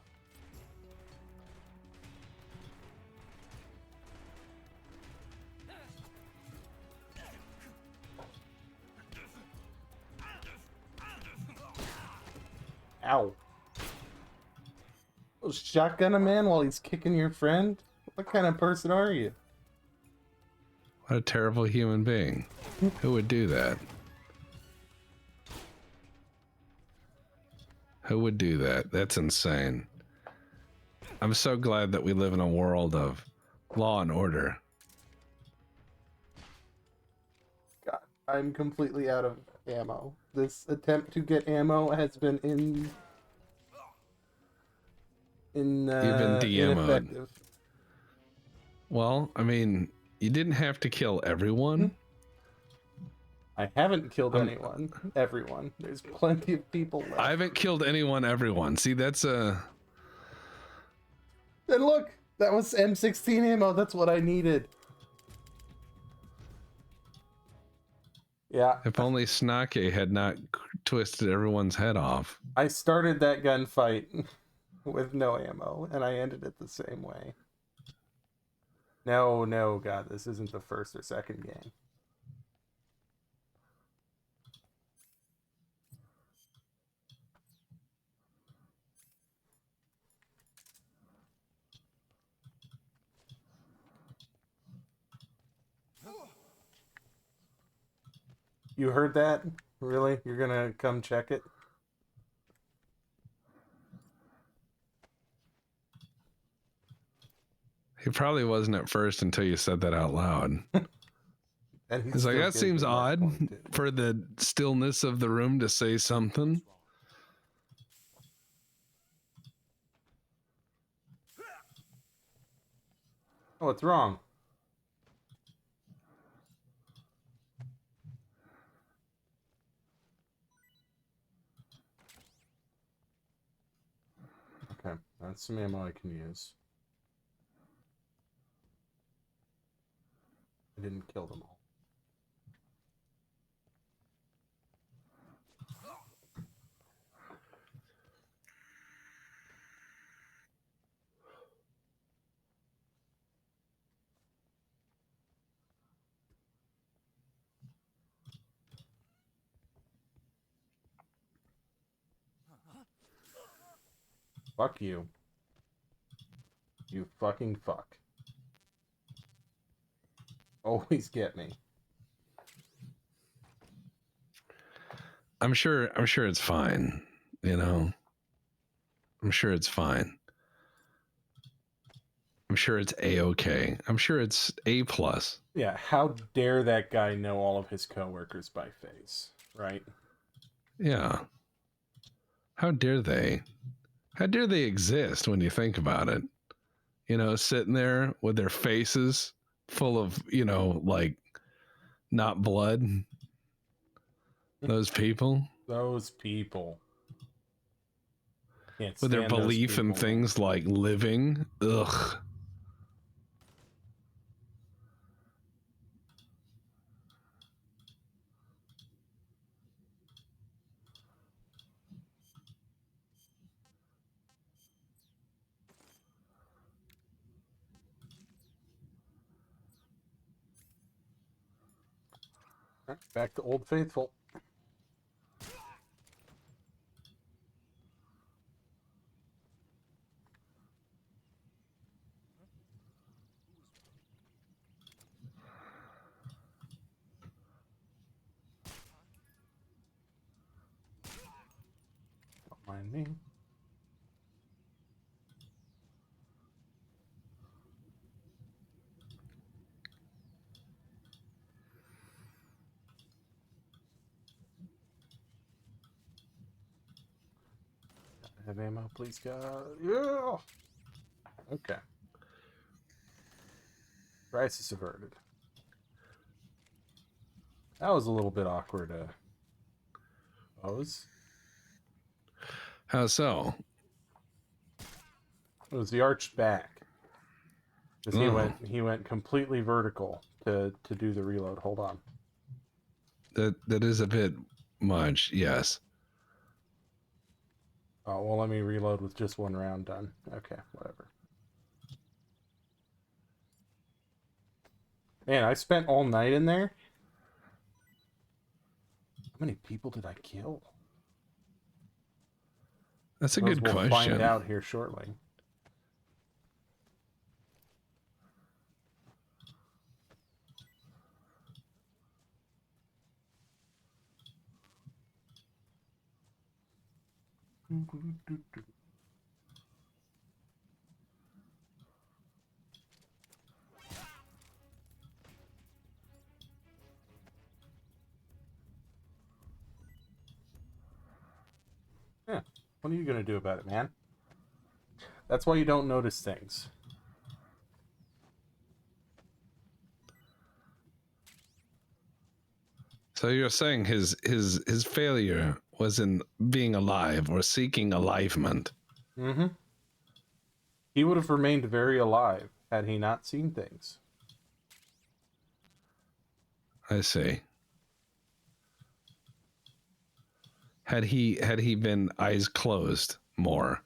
Ow. Oh, shotgun a man while he's kicking your friend? What kind of person are you? What a terrible human being. Who would do that? Who would do that? That's insane. I'm so glad that we live in a world of law and order. God, I'm completely out of ammo. This attempt to get ammo has been You've been de-ammoed. ineffective. Well, I mean, you didn't have to kill everyone. I haven't killed everyone. There's plenty of people left. I haven't killed anyone, everyone. See, that's a... And look, that was M16 ammo. That's what I needed. Yeah. If only Snake had not twisted everyone's head off. I started that gunfight with no ammo, and I ended it the same way. No, God, this isn't the first or second game. You heard that? Really? You're gonna come check it? He probably wasn't at first until you said that out loud. And He's like, that seems odd for the stillness of the room to say something. Oh, what's wrong? Okay, that's some ammo I can use. I didn't kill them all. Fuck you. You fucking fuck. Always get me. I'm sure it's fine, you know. I'm sure it's fine. I'm sure it's A-okay. I'm sure it's A+. Yeah, how dare that guy know all of his coworkers by face, right? Yeah. How dare they? How dare they exist when you think about it? You know, sitting there with their faces full of, you know, like, not blood. Those people. Those people. Can't With their stand those belief in people. things like living. Ugh. Back to Old Faithful. Don't mind me. Have ammo, please, God. Yeah. Okay. Crisis averted. That was a little bit awkward. Pose. How so? It was the arched back. Because Oh. he went completely vertical to do the reload. Hold on. That is a bit much, yes. Oh, well, let me reload with just one round done. Okay, whatever. Man, I spent all night in there. How many people did I kill? That's a good We'll question. find out here shortly. Yeah. What are you gonna do about it, man? That's why you don't notice things. So you're saying his failure was in being alive or seeking alivement. Mm-hmm. He would have remained very alive had he not seen things. I see. Had he been eyes closed more.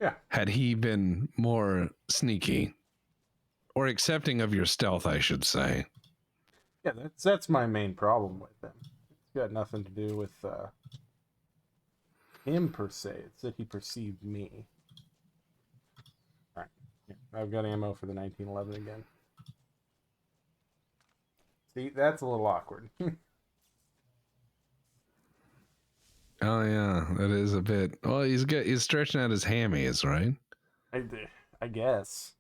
Yeah. Had he been more sneaky or accepting of your stealth, I should say. Yeah, that's my main problem with him. It's got nothing to do with him per se. It's that he perceived me. All right. Yeah, I've got ammo for the 1911 again. See, that's a little awkward. Oh yeah, that is a bit. Well, he's stretching out his hammies, right? I guess.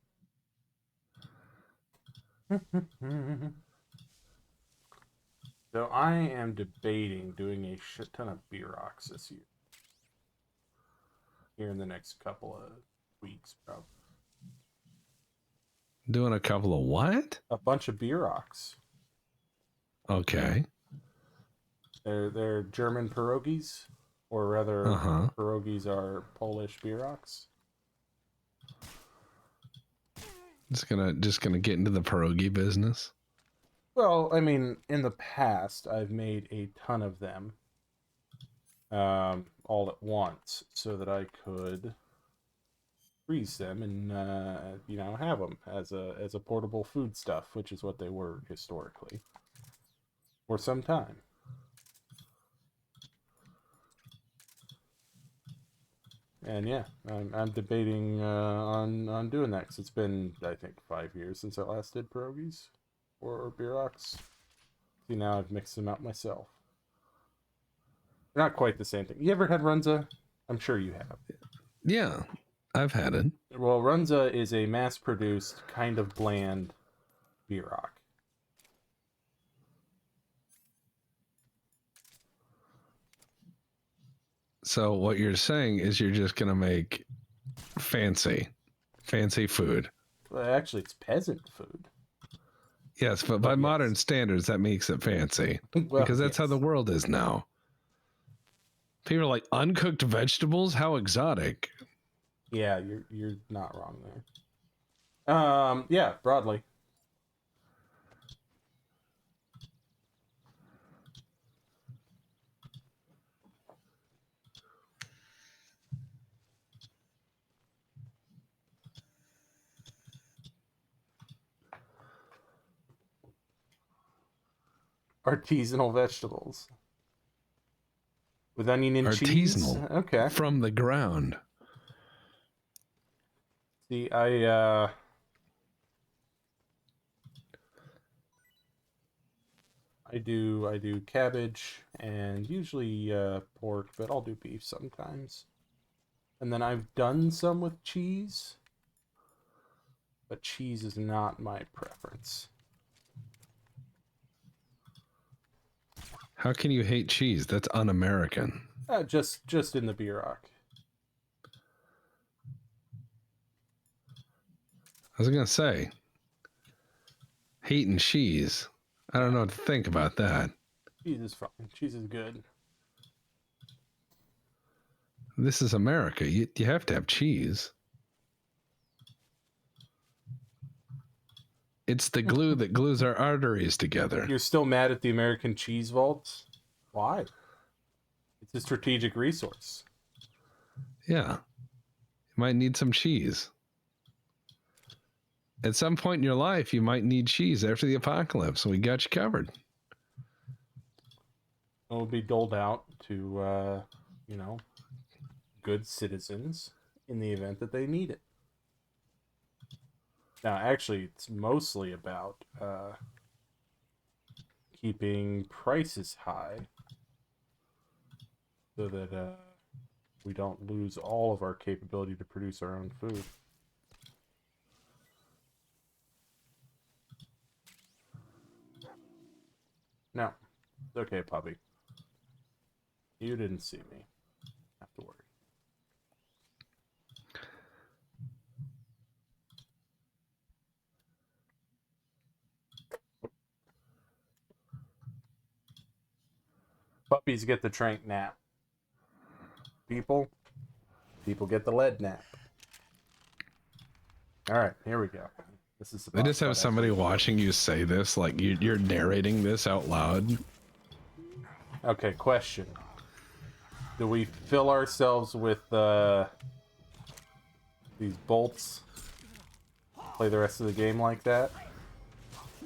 So I am debating doing a shit ton of beer rocks this year. Here in the next couple of weeks, probably. Doing a couple of what? A bunch of beer rocks. Okay. They're German pierogies, or rather, pierogies are Polish beer rocks. Just gonna get into the pierogi business. Well, I mean, in the past, I've made a ton of them, all at once, so that I could freeze them and have them as a portable food stuff, which is what they were historically, for some time. And yeah, I'm debating on doing that, because it's been, I think, 5 years since I last did pierogies or beer rocks. See, now I've mixed them out myself. They're not quite the same thing. You ever had Runza? I'm sure you have. Yeah, I've had it. Well, Runza is a mass-produced, kind of bland beer rock. So what you're saying is you're just gonna make fancy food. Well, actually, it's peasant food. Yes, but by modern standards, that makes it fancy. Well, because that's how yes. the world is now. People are like, uncooked vegetables? How exotic. Yeah, you're not wrong there. Yeah, broadly. Artisanal vegetables. With onion and cheese? Artisanal. Okay. From the ground. See, I do cabbage and usually pork, but I'll do beef sometimes. And then I've done some with cheese, but cheese is not my preference. How can you hate cheese? That's un-American. Just in the beer rock. I was gonna say, hating cheese. I don't know what to think about that. Cheese is fine. Cheese is good. This is America. You have to have cheese. It's the glue that glues our arteries together. You're still mad at the American cheese vaults? Why? It's a strategic resource. Yeah. You might need some cheese. At some point in your life, you might need cheese after the apocalypse. We got you covered. It will be doled out to, good citizens in the event that they need it. Now, actually, it's mostly about keeping prices high so that we don't lose all of our capability to produce our own food. No, it's okay, puppy. You didn't see me. Not to worry. Puppies get the trank nap. People get the lead nap. All right, here we go. This is. I just have somebody watching you say this, like you're narrating this out loud. Okay, question. Do we fill ourselves with these bolts? Play the rest of the game like that?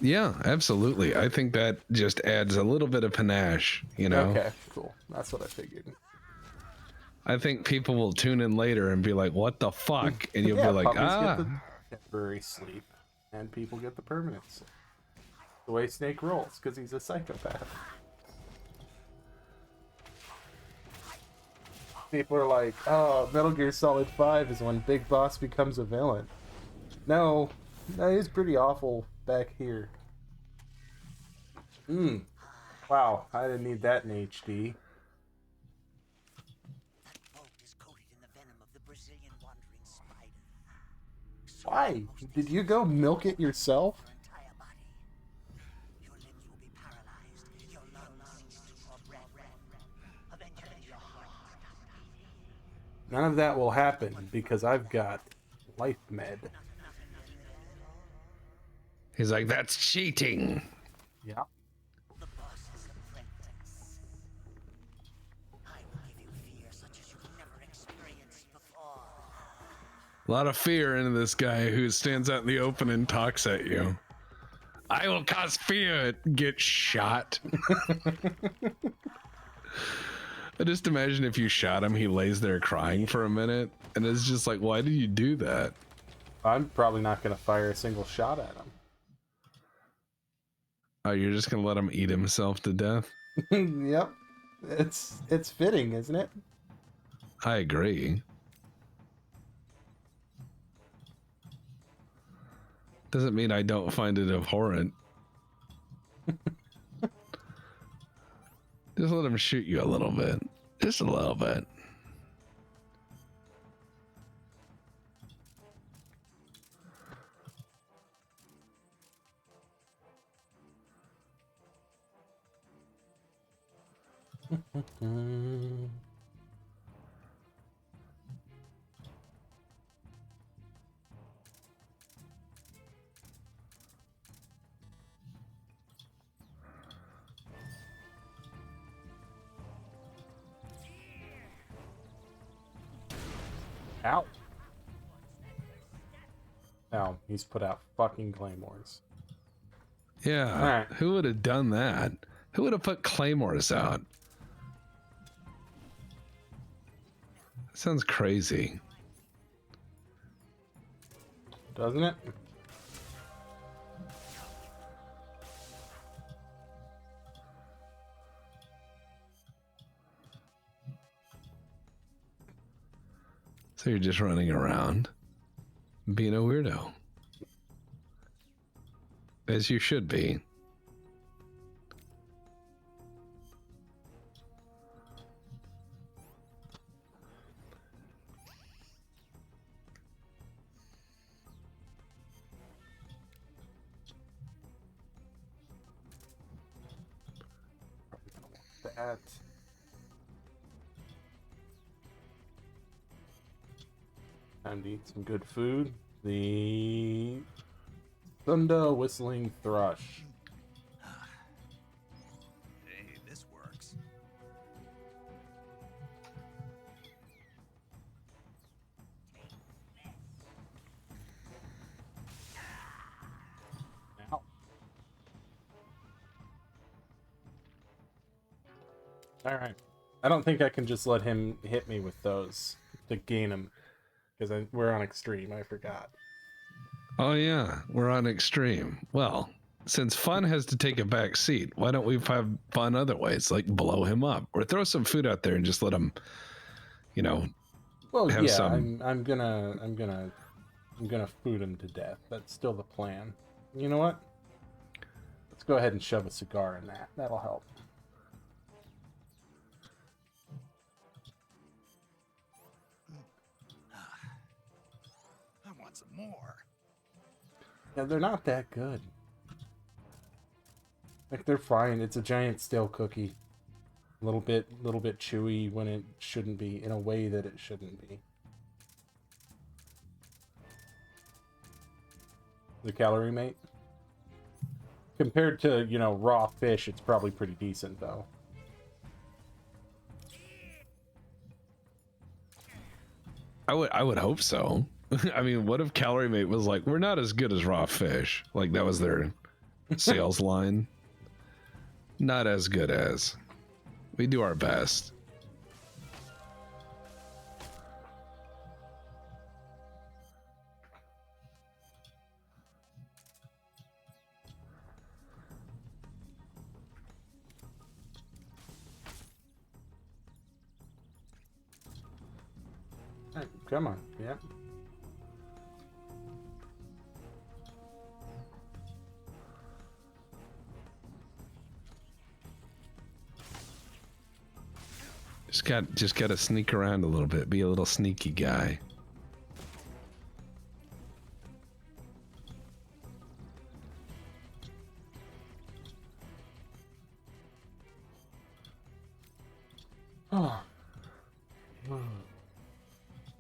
Yeah, absolutely. I think that just adds a little bit of panache, you know? Okay, cool. That's what I figured. I think people will tune in later and be like, what the fuck? And you'll be like, puppies ah. get the temporary sleep, and people get the permanent sleep. The way Snake rolls, because he's a psychopath. People are like, oh, Metal Gear Solid 5 is when Big Boss becomes a villain. No, he's pretty awful back here. Wow, I didn't need that in HD. Boat is coated in the venom of the Brazilian wandering spider. Why? Did you go milk it yourself? Your entire body. Your limbs will be paralyzed. Your lungs cease to draw breath. Eventually, your heart will stop beating. None of that will happen because I've got life med. He's like, that's cheating. Yeah. The boss's apprentice. I will give you fear such as you've never experienced before. A lot of fear into this guy who stands out in the open and talks at you. I will cause fear. Get shot. I just imagine if you shot him, he lays there crying for a minute, and it's just like, why did you do that? I'm probably not going to fire a single shot at him. Oh, you're just gonna let him eat himself to death? Yep. It's fitting, isn't it? I agree. Doesn't mean I don't find it abhorrent. Just let him shoot you a little bit. Just a little bit. Ow. Now he's put out fucking claymores. Yeah. Alright. Who would have done that? Who would have put claymores out? That sounds crazy. Doesn't it? So you're just running around, being a weirdo. As you should be. That. Time to eat some good food. The thunder whistling thrush. Hey, this works. Ow. All right. I don't think I can just let him hit me with those to gain him, because we're on extreme. I forgot. Oh yeah, we're on extreme. Well, since fun has to take a back seat, why don't we have fun other ways, like blow him up or throw some food out there and just let him, you know, Well, have yeah, some. I'm gonna food him to death. That's still the plan. You know what? Let's go ahead and shove a cigar in that. That'll help. I want some more. Yeah, they're not that good. Like, they're fine. It's a giant stale cookie. Little bit chewy when it shouldn't be, in a way that it shouldn't be. The calorie mate. Compared to, you know, raw fish, it's probably pretty decent, though. I would hope so. I mean, what if Calorie Mate was like, we're not as good as raw fish? Like that was their sales line. Not as good as. We do our best. Hey, come on, yeah. Just got to sneak around a little bit. Be a little sneaky guy. Oh.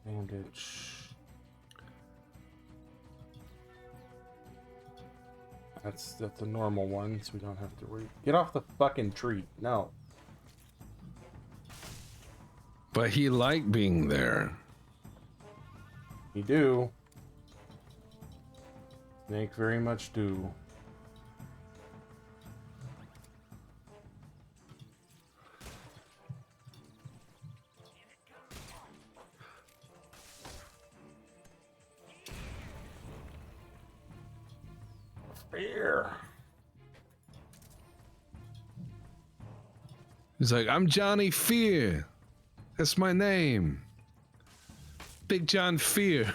Bandage. That's a normal one, so we don't have to worry. Get off the fucking tree. No. But he liked being there. You do. Snake very much do. Fear. He's like, I'm Johnny Fear. That's my name. Big John Fear.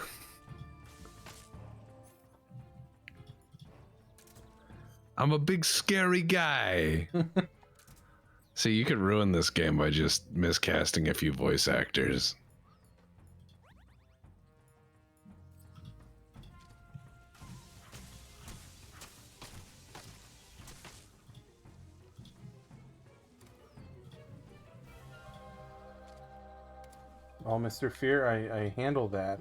I'm a big scary guy. See, you could ruin this game by just miscasting a few voice actors. Oh, Mr. Fear, I handle that.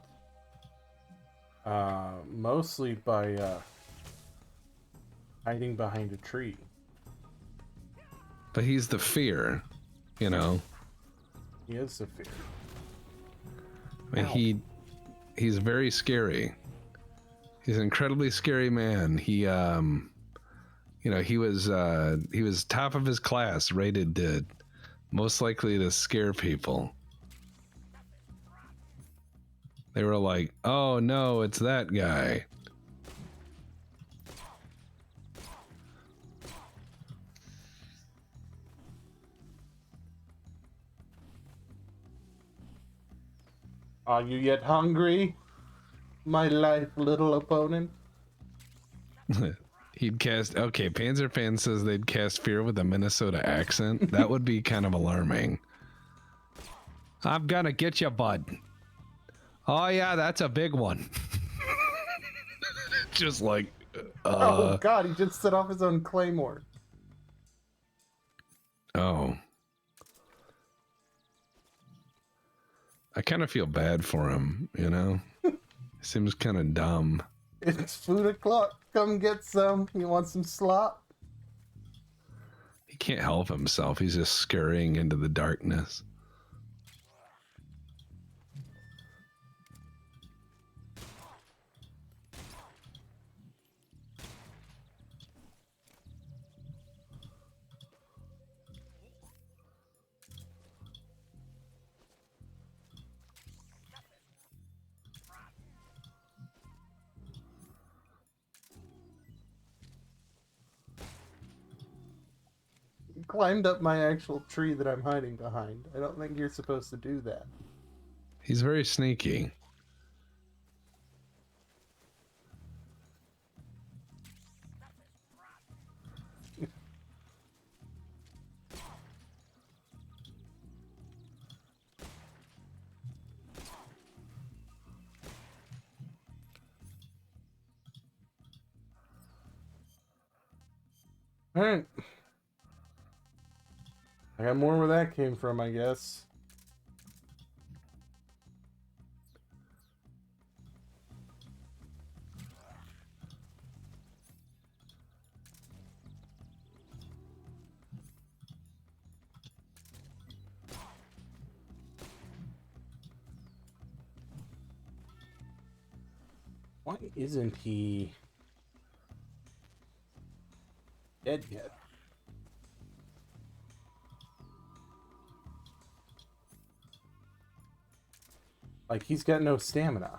Mostly by hiding behind a tree. But he's the fear, you know. He is the fear. I mean, he's very scary. He's an incredibly scary man. He you know, he was top of his class, rated most likely to scare people. They were like, oh no, it's that guy. Are you yet hungry, my life little opponent? He'd cast, okay, Panzer Fan says they'd cast Fear with a Minnesota accent. That would be kind of alarming. I'm gonna get you, bud. Oh yeah, that's a big one. Just like, Oh god, he just set off his own claymore. oh. I kind of feel bad for him, you know? Seems kind of dumb. It's food o'clock. Come get some. You want some slop? He can't help himself. He's just scurrying into the darkness. climbed up my actual tree that I'm hiding behind. I don't think you're supposed to do that. He's very sneaky. Alright. I got more where that came from, I guess. Why isn't he dead yet? Like, he's got no stamina.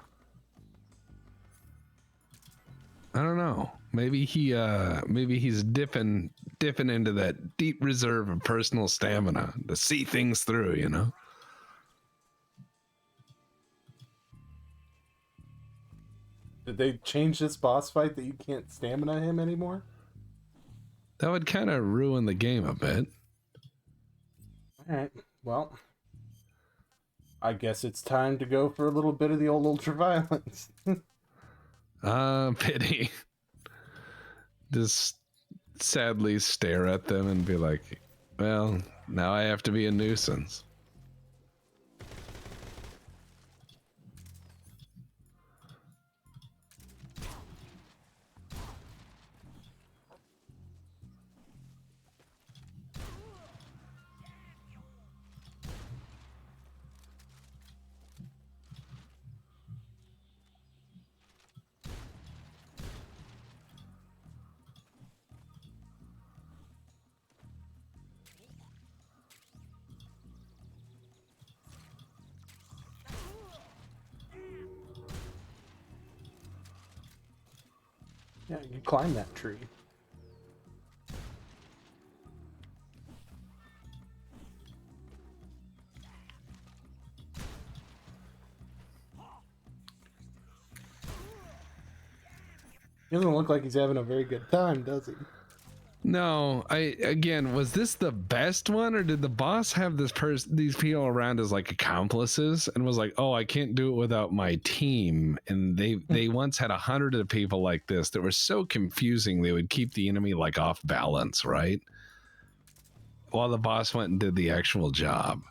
I don't know. Maybe he's dipping into that deep reserve of personal stamina to see things through, you know? Did they change this boss fight that you can't stamina him anymore? That would kind of ruin the game a bit. Alright, well, I guess it's time to go for a little bit of the old ultraviolence. Pity. Just sadly stare at them and be like, well, now I have to be a nuisance. Yeah, you climb that tree. He doesn't look like he's having a very good time, does he? No, was this the best one, or did the boss have these people around as like accomplices and was like, oh, I can't do it without my team? And they once had 100 of people like this that were so confusing they would keep the enemy like off balance, right? While the boss went and did the actual job.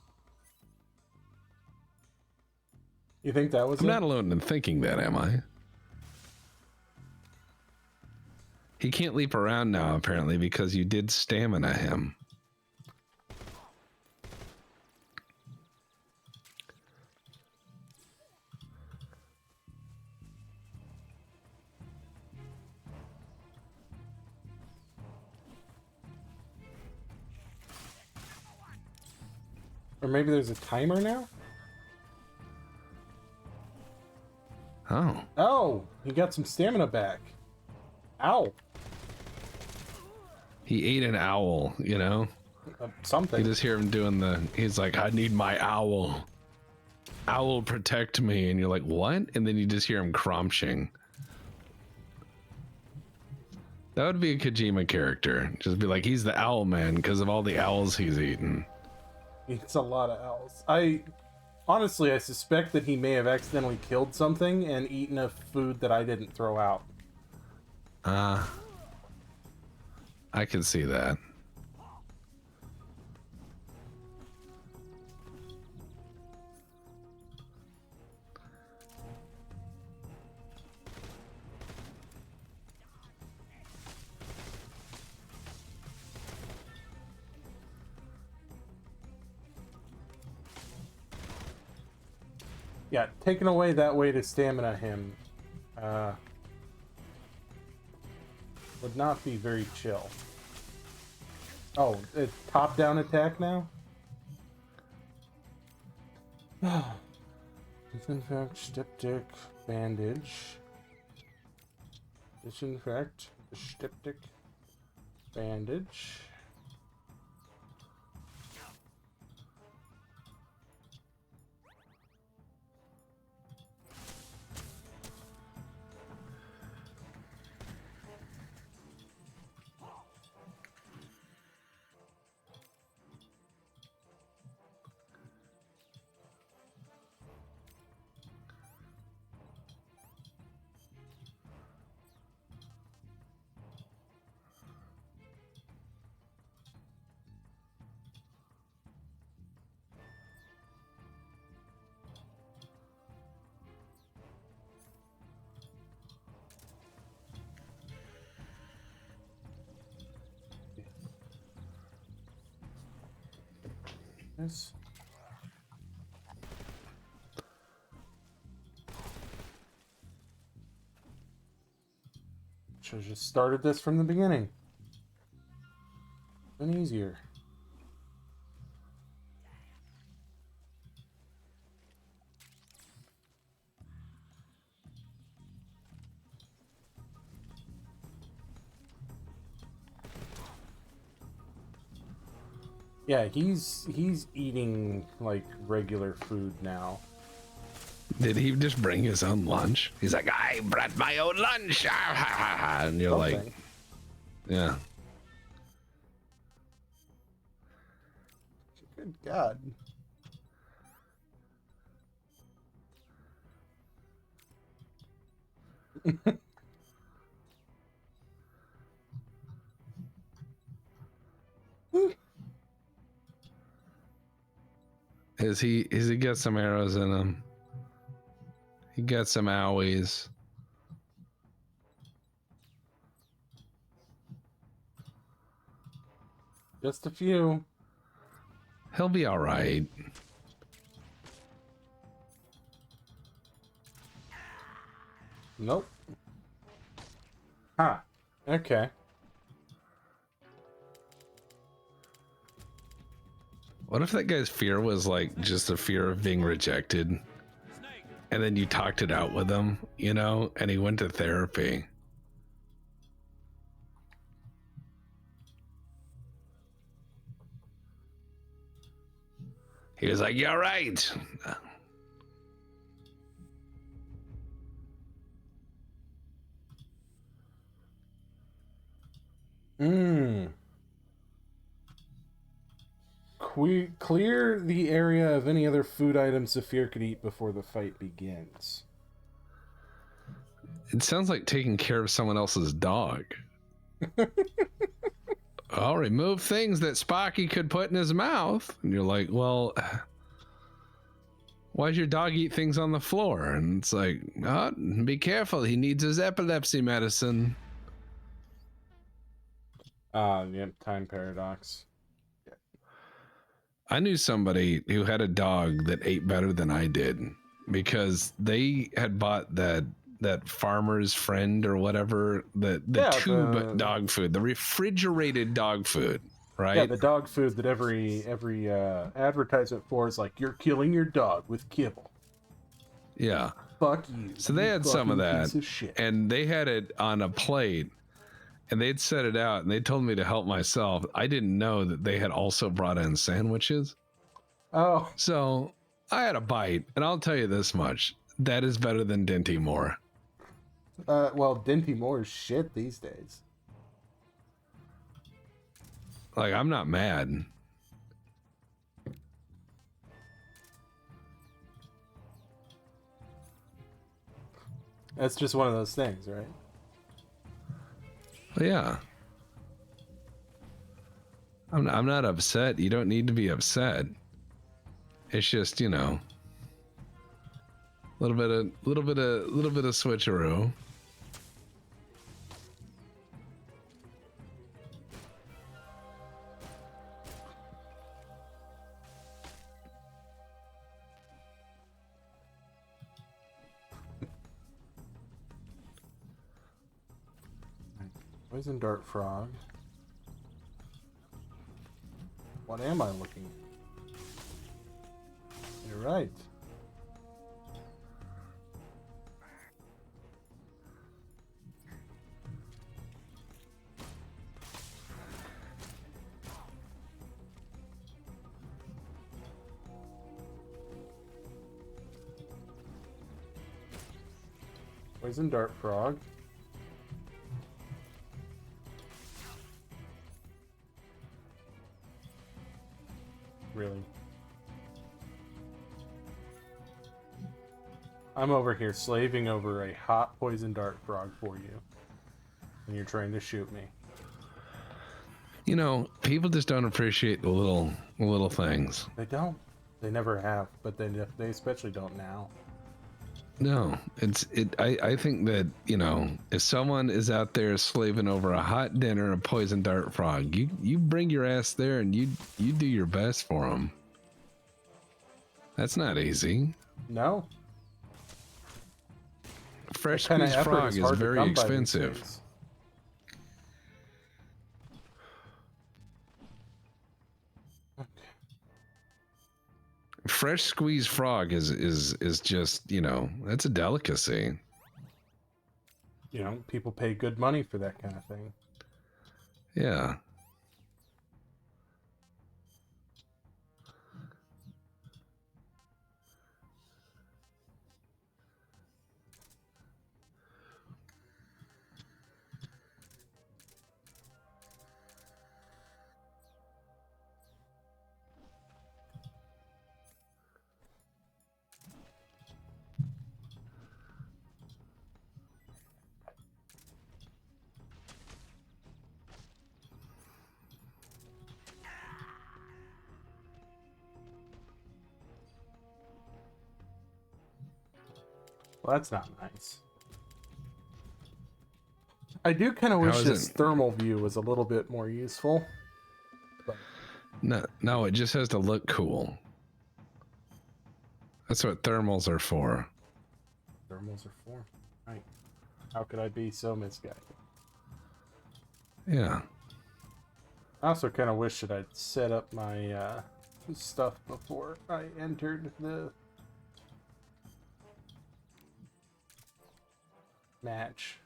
You think that was I'm it? not alone in thinking that, am I? He can't leap around now, apparently, because you did stamina him. Or maybe there's a timer now? Oh. Oh, he got some stamina back. Ow. He ate an owl, you know? Something. You just hear him doing he's like, I need my owl. Owl, protect me. And you're like, what? And then you just hear him crunching. That would be a Kojima character. Just be like, he's the owl man because of all the owls he's eaten. It's a lot of owls. Honestly, I suspect that he may have accidentally killed something and eaten a food that I didn't throw out. I can see that. Yeah, taking away that way to stamina him would not be very chill. Oh, it's top-down attack now? Disinfect, styptic, bandage. Disinfect, styptic, bandage. Yes. Should have just started this from the beginning. Been easier. Yeah, he's eating like regular food now. Did he just bring his own lunch? He's like, I brought my own lunch. And you're like, Something. yeah. Good God. Is he got some arrows in him? He got some owies. Just a few. He'll be all right. Nope. Huh. Okay. What if that guy's fear was like just a fear of being rejected? And then you talked it out with him, you know, and he went to therapy. He was like, "You're right." Clear the area of any other food items Zafir could eat before the fight begins. It sounds like taking care of someone else's dog. I'll remove things that Sparky could put in his mouth. And you're like, well, why'd your dog eat things on the floor? And it's like, oh, be careful. He needs his epilepsy medicine. Yep, time paradox. I knew somebody who had a dog that ate better than I did because they had bought that farmer's friend or whatever, the tube dog food, the refrigerated dog food, right? Yeah, the dog food that every advertisement for is like, you're killing your dog with kibble. Yeah. Fuck you. So they had some of that, piece of shit. and they had it on a plate, and they'd set it out, and they told me to help myself. I didn't know that they had also brought in sandwiches. Oh. So I had a bite, and I'll tell you this much. That is better than Dinty Moore. Well, Dinty Moore is shit these days. Like, I'm not mad. That's just one of those things, right? Well, yeah. I'm not upset. You don't need to be upset. It's just, you know, a little bit of switcheroo. Poison dart frog. What am I looking at? You're right. Poison dart frog. Really? I'm over here slaving over a hot poison dart frog for you, and you're trying to shoot me. You know, people just don't appreciate the little things. They don't. They never have, but they especially don't now. No, I think that, you know, if someone is out there slaving over a hot dinner, a poison dart frog, you bring your ass there and you do your best for them. That's not easy. No. Fresh That kind of squeezed effort frog is hard to very come by these expensive. days. Fresh squeezed frog is just, you know, that's a delicacy. You know, people pay good money for that kind of thing. Yeah. Well, that's not nice. I do kind of How wish is this it? thermal view was a little bit more useful. No, it just has to look cool. That's what thermals are for. Thermals are for. Right. How could I be so misguided? Yeah. I also kind of wish that I'd set up my stuff before I entered the match.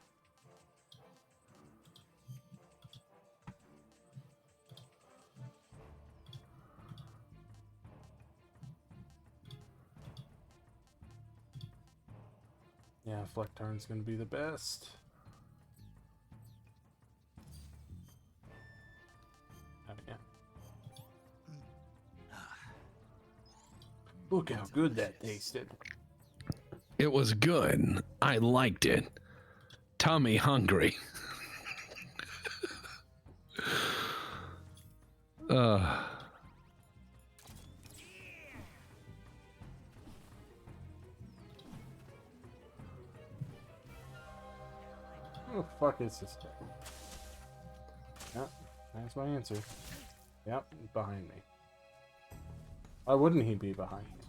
Yeah, Flectarn's gonna be the best. Oh, yeah. Look how good that tasted. It was good. I liked it. Tommy hungry. uh Who the fuck is this guy? Yep, that's my answer. Yep, behind me. Why wouldn't he be behind me?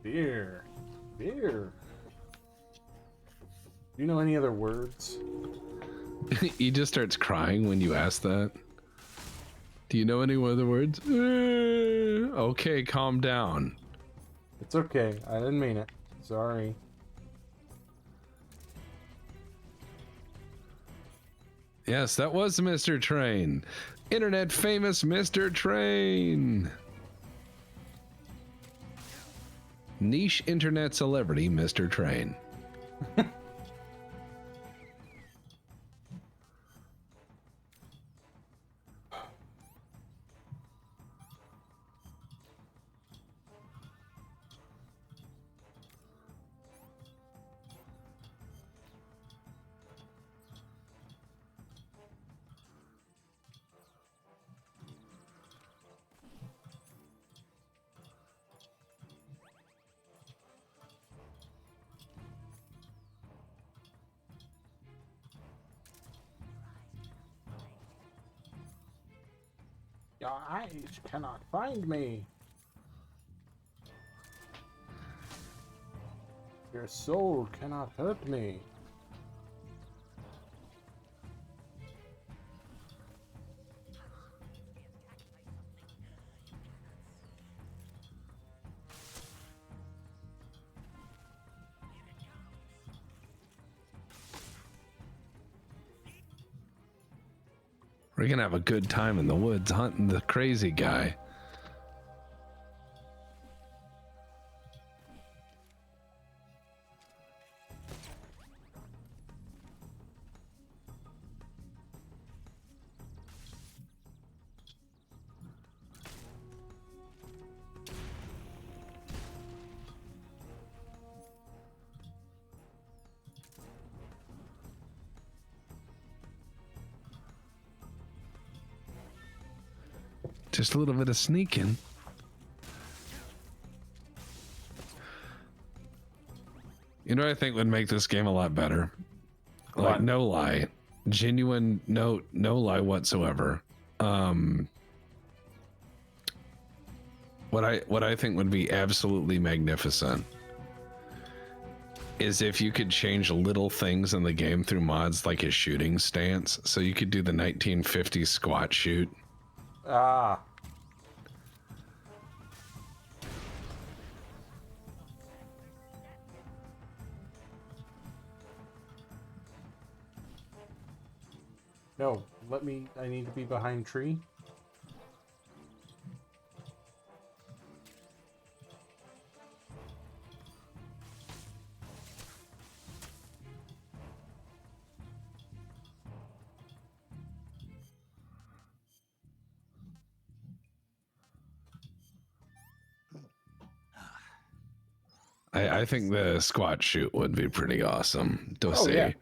Beer. Beer. Do you know any other words? He just starts crying when you ask that. Do you know any other words? Okay, calm down. It's okay. I didn't mean it. Sorry. Yes, that was Mr. Train. Internet famous Mr. Train. Niche internet celebrity Mr. Train. Your eyes cannot find me. Your soul cannot hurt me. We're gonna have a good time in the woods hunting the crazy guy. Just a little bit of sneaking. You know what I think would make this game a lot better? Like, What? no lie. genuine, no lie whatsoever. What I think would be absolutely magnificent is if you could change little things in the game through mods, like his shooting stance. So you could do the 1950s squat shoot. Ah. No, let me. I need to be behind tree. I think the squat shoot would be pretty awesome to see. Yeah.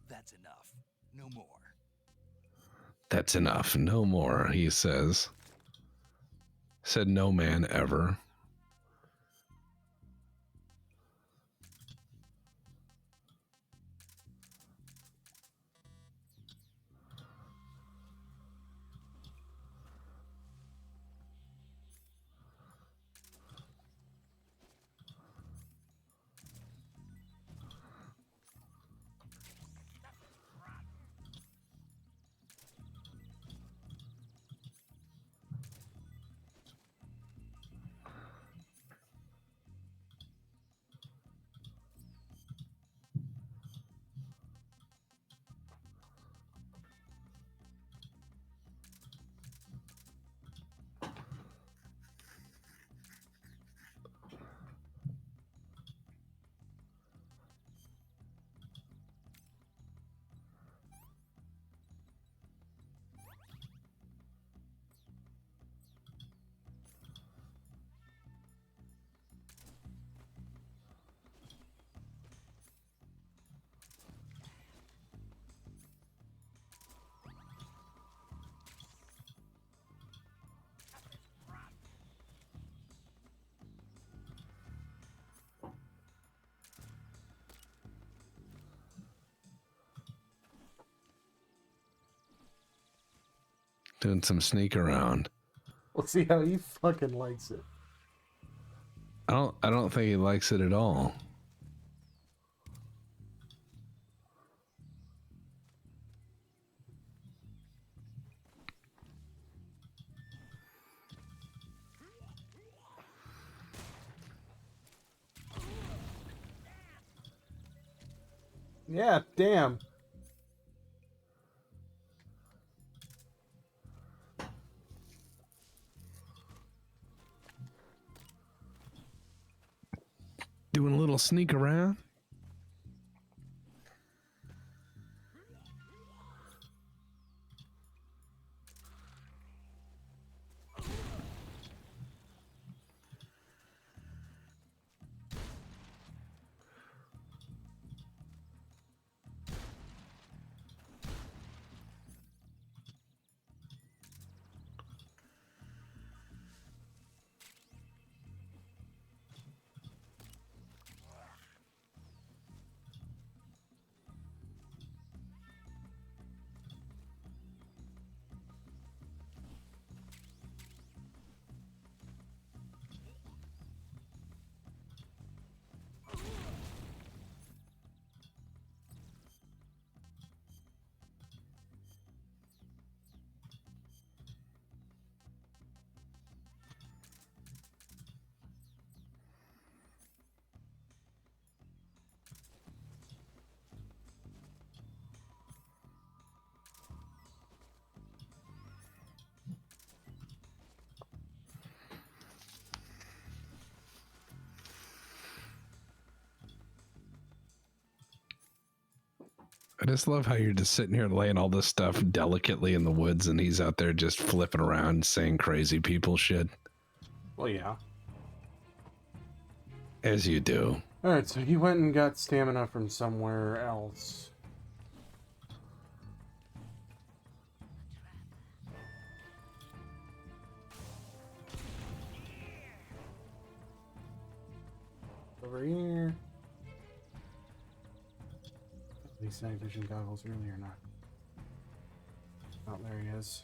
That's enough. No more. That's enough. No more, he says. Said no man ever. Doing some sneak around. We'll see how he fucking likes it. I don't think he likes it at all. Yeah, damn. Doing a little sneak around. I just love how you're just sitting here laying all this stuff delicately in the woods and he's out there just flipping around saying crazy people shit. Well, yeah. As you do. Alright, so he went and got stamina from somewhere else. Over here. These night vision goggles really or not? Oh, there he is.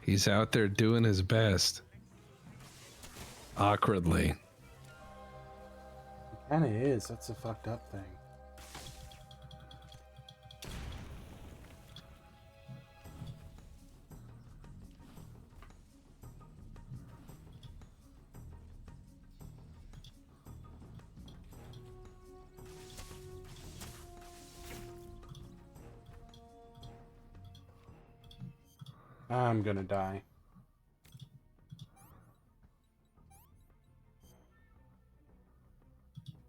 He's out there doing his best. Awkwardly. He kind of is. That's a fucked up thing. I'm gonna die.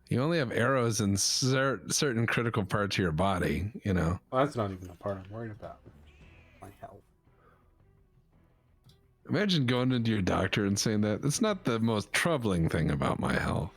You only have arrows in certain critical parts of your body, you know. Well, that's not even the part I'm worried about. My health. Imagine going into your doctor and saying that. It's not the most troubling thing about my health.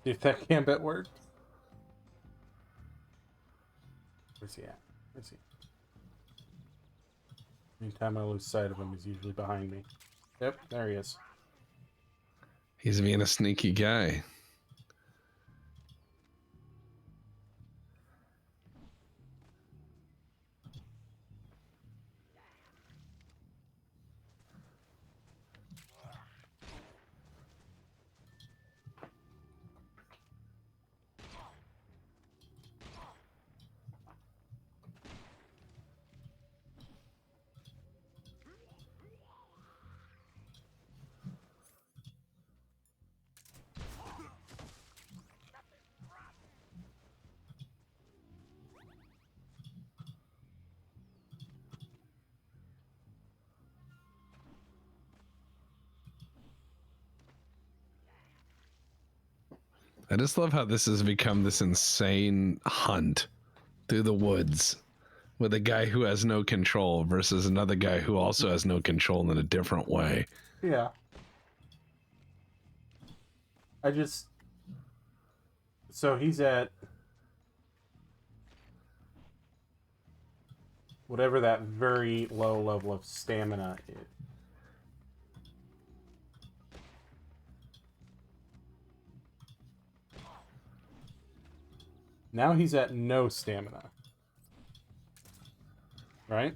See if that gambit worked. Where's he at? Where's he? Anytime I lose sight of him, he's usually behind me. Yep, there he is. He's being a sneaky guy. I just love how this has become this insane hunt through the woods with a guy who has no control versus another guy who also has no control in a different way. Yeah. So he's at whatever that very low level of stamina is. Now he's at no stamina. Right?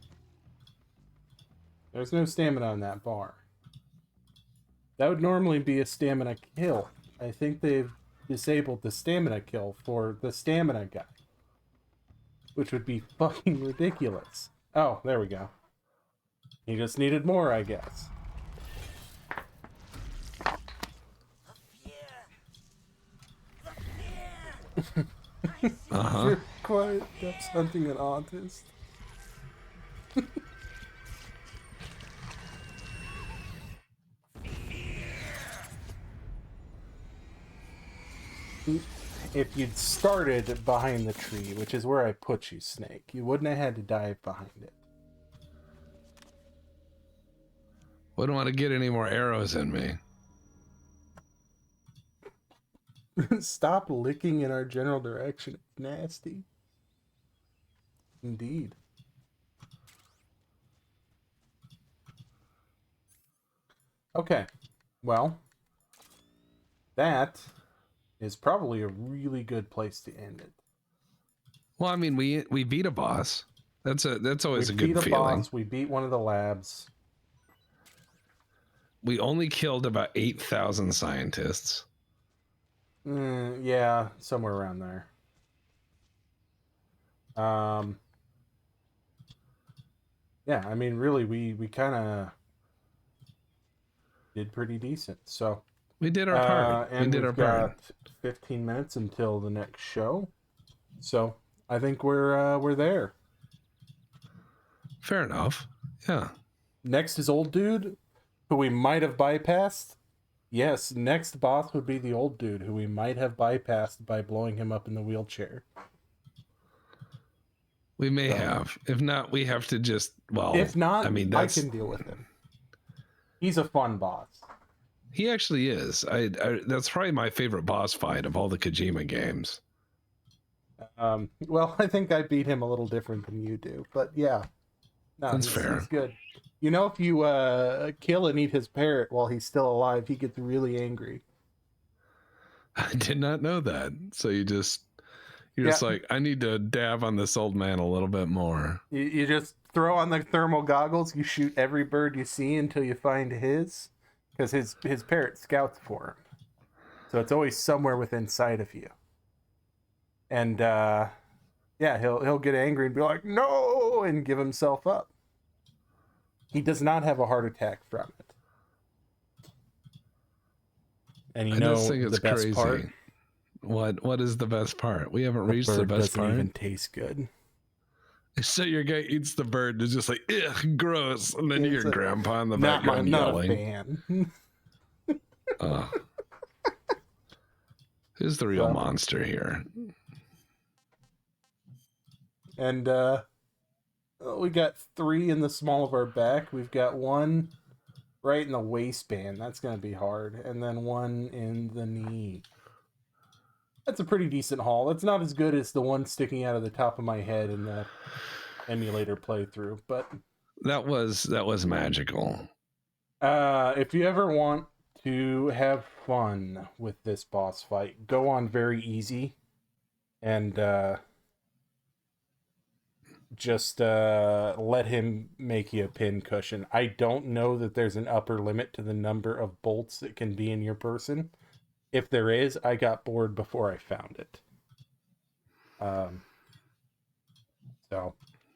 There's no stamina on that bar. That would normally be a stamina kill. I think they've disabled the stamina kill for the stamina guy. Which would be fucking ridiculous. Oh, there we go. He just needed more, I guess. Uh-huh. You're quiet, depths hunting an autist. If you'd started behind the tree, which is where I put you, Snake, you wouldn't have had to dive behind it. Wouldn't want to get any more arrows in me. Stop licking in our general direction. It's nasty. Indeed. Okay. Well, that is probably a really good place to end it. Well, I mean, we beat a boss. That's always a good We beat a feeling. boss. We beat one of the labs. We only killed about 8,000 scientists. Yeah, somewhere around there. Yeah, I mean, really, we kind of did pretty decent. So We did our part. and We did our we've got part. 15 minutes until the next show. So I think we're there. Fair enough. Yeah. Next is old dude, who we might have bypassed. Yes, next boss would be the old dude, who we might have bypassed by blowing him up in the wheelchair. We may have. If not, we have to just, well, If not, I mean, I that's, can deal with him. He's a fun boss. he actually is. I that's probably my favorite boss fight of all the Kojima games. Well, I think I beat him a little different than you do, but yeah. No, That's fair. He's good. You know, if you kill and eat his parrot while he's still alive, he gets really angry. I did not know that. So you're just like, I need to dab on this old man a little bit more. You just throw on the thermal goggles, you shoot every bird you see until you find his, because his parrot scouts for him. So it's always somewhere within sight of you. And yeah, he'll get angry and be like, no, and give himself up. He does not have a heart attack from it. And you know the best part? What is the best part? We haven't reached the bird best doesn't part. even taste good. So your guy eats the bird, it's just like, ugh, gross. And then you hear grandpa in the background Not yelling. a fan. Who's the real monster here? And we got 3 in the small of our back. We've got 1 right in the waistband. That's going to be hard. And then 1 in the knee. That's a pretty decent haul. It's not as good as the one sticking out of the top of my head in the emulator playthrough, but That was magical. if you ever want to have fun with this boss fight, go on very easy and just let him make you a pin cushion. I don't know that there's an upper limit to the number of bolts that can be in your person. If there is, I got bored before I found it. So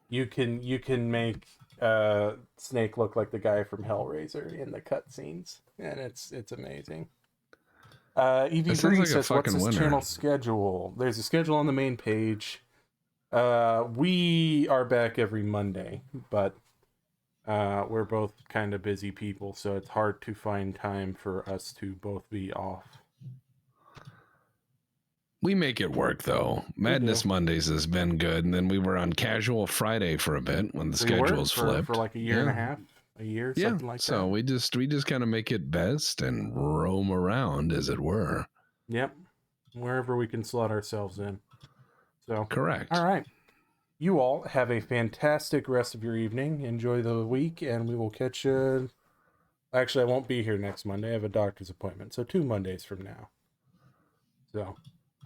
you can make Snake look like the guy from Hellraiser in the cutscenes, and it's amazing. EV Breeze says, "What's this channel schedule?" There's a schedule on the main page. We are back every Monday, but we're both kind of busy people, so it's hard to find time for us to both be off. We make it work, though. Madness Mondays has been good, and then we were on Casual Friday for a bit when the schedules flipped for like a year and a half, something like that. So we just kind of make it best and roam around, as it were. Yep, wherever we can slot ourselves in. So correct. All right, you all have a fantastic rest of your evening. Enjoy the week, and we will catch you. Actually, I won't be here next Monday. I have a doctor's appointment, so 2 Mondays from now. So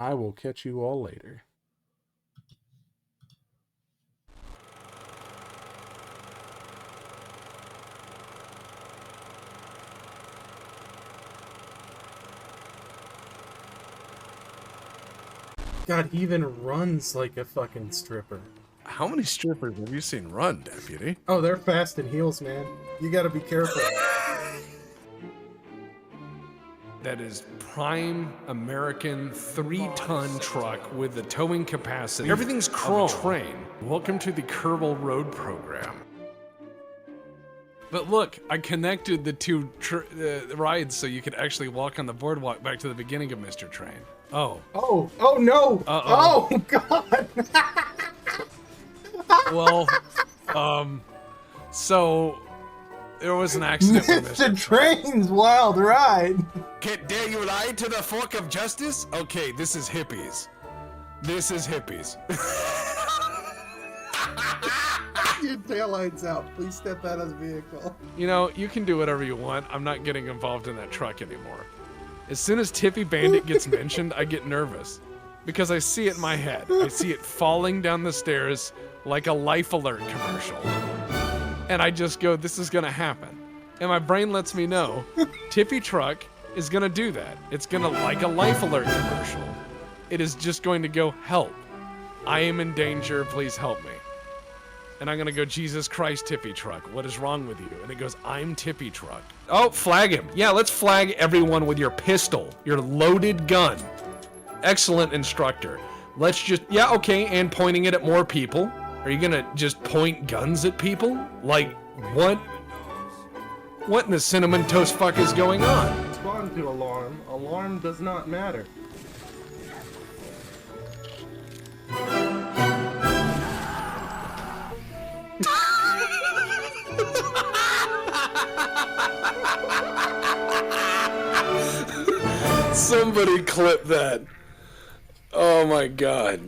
I will catch you all later. God, he even runs like a fucking stripper. How many strippers have you seen run, Deputy? Oh, they're fast in heels, man. You gotta be careful. That is prime American 3-ton truck with the towing capacity. Everything's chrome. Train. Welcome to the Kerbal Road program. But look, I connected the 2 rides so you could actually walk on the boardwalk back to the beginning of Mr. Train. Oh. Oh no! Uh-oh. Oh God! Well, so there was an accident with Mr. Train's wild ride. Dare you lie to the fork of justice? Okay, this is hippies. This is hippies. Your taillight's out. Please step out of the vehicle. You know, you can do whatever you want. I'm not getting involved in that truck anymore. As soon as Tippy Bandit gets mentioned, I get nervous. Because I see it in my head. I see it falling down the stairs like a Life Alert commercial. And I just go, this is gonna happen. And my brain lets me know, Tippy Truck is gonna do that. It's gonna, like a Life Alert commercial. It is just going to go, help. I am in danger, please help me. And I'm gonna go, Jesus Christ, Tippy Truck, what is wrong with you? And it goes, I'm Tippy Truck. Oh, flag him. Yeah, let's flag everyone with your pistol, your loaded gun. Excellent instructor. Let's just, yeah, okay, and pointing it at more people. Are you gonna just point guns at people? Like, what? What in the cinnamon toast fuck is going on? Respond to alarm. Alarm does not matter. Somebody clip that. Oh my god.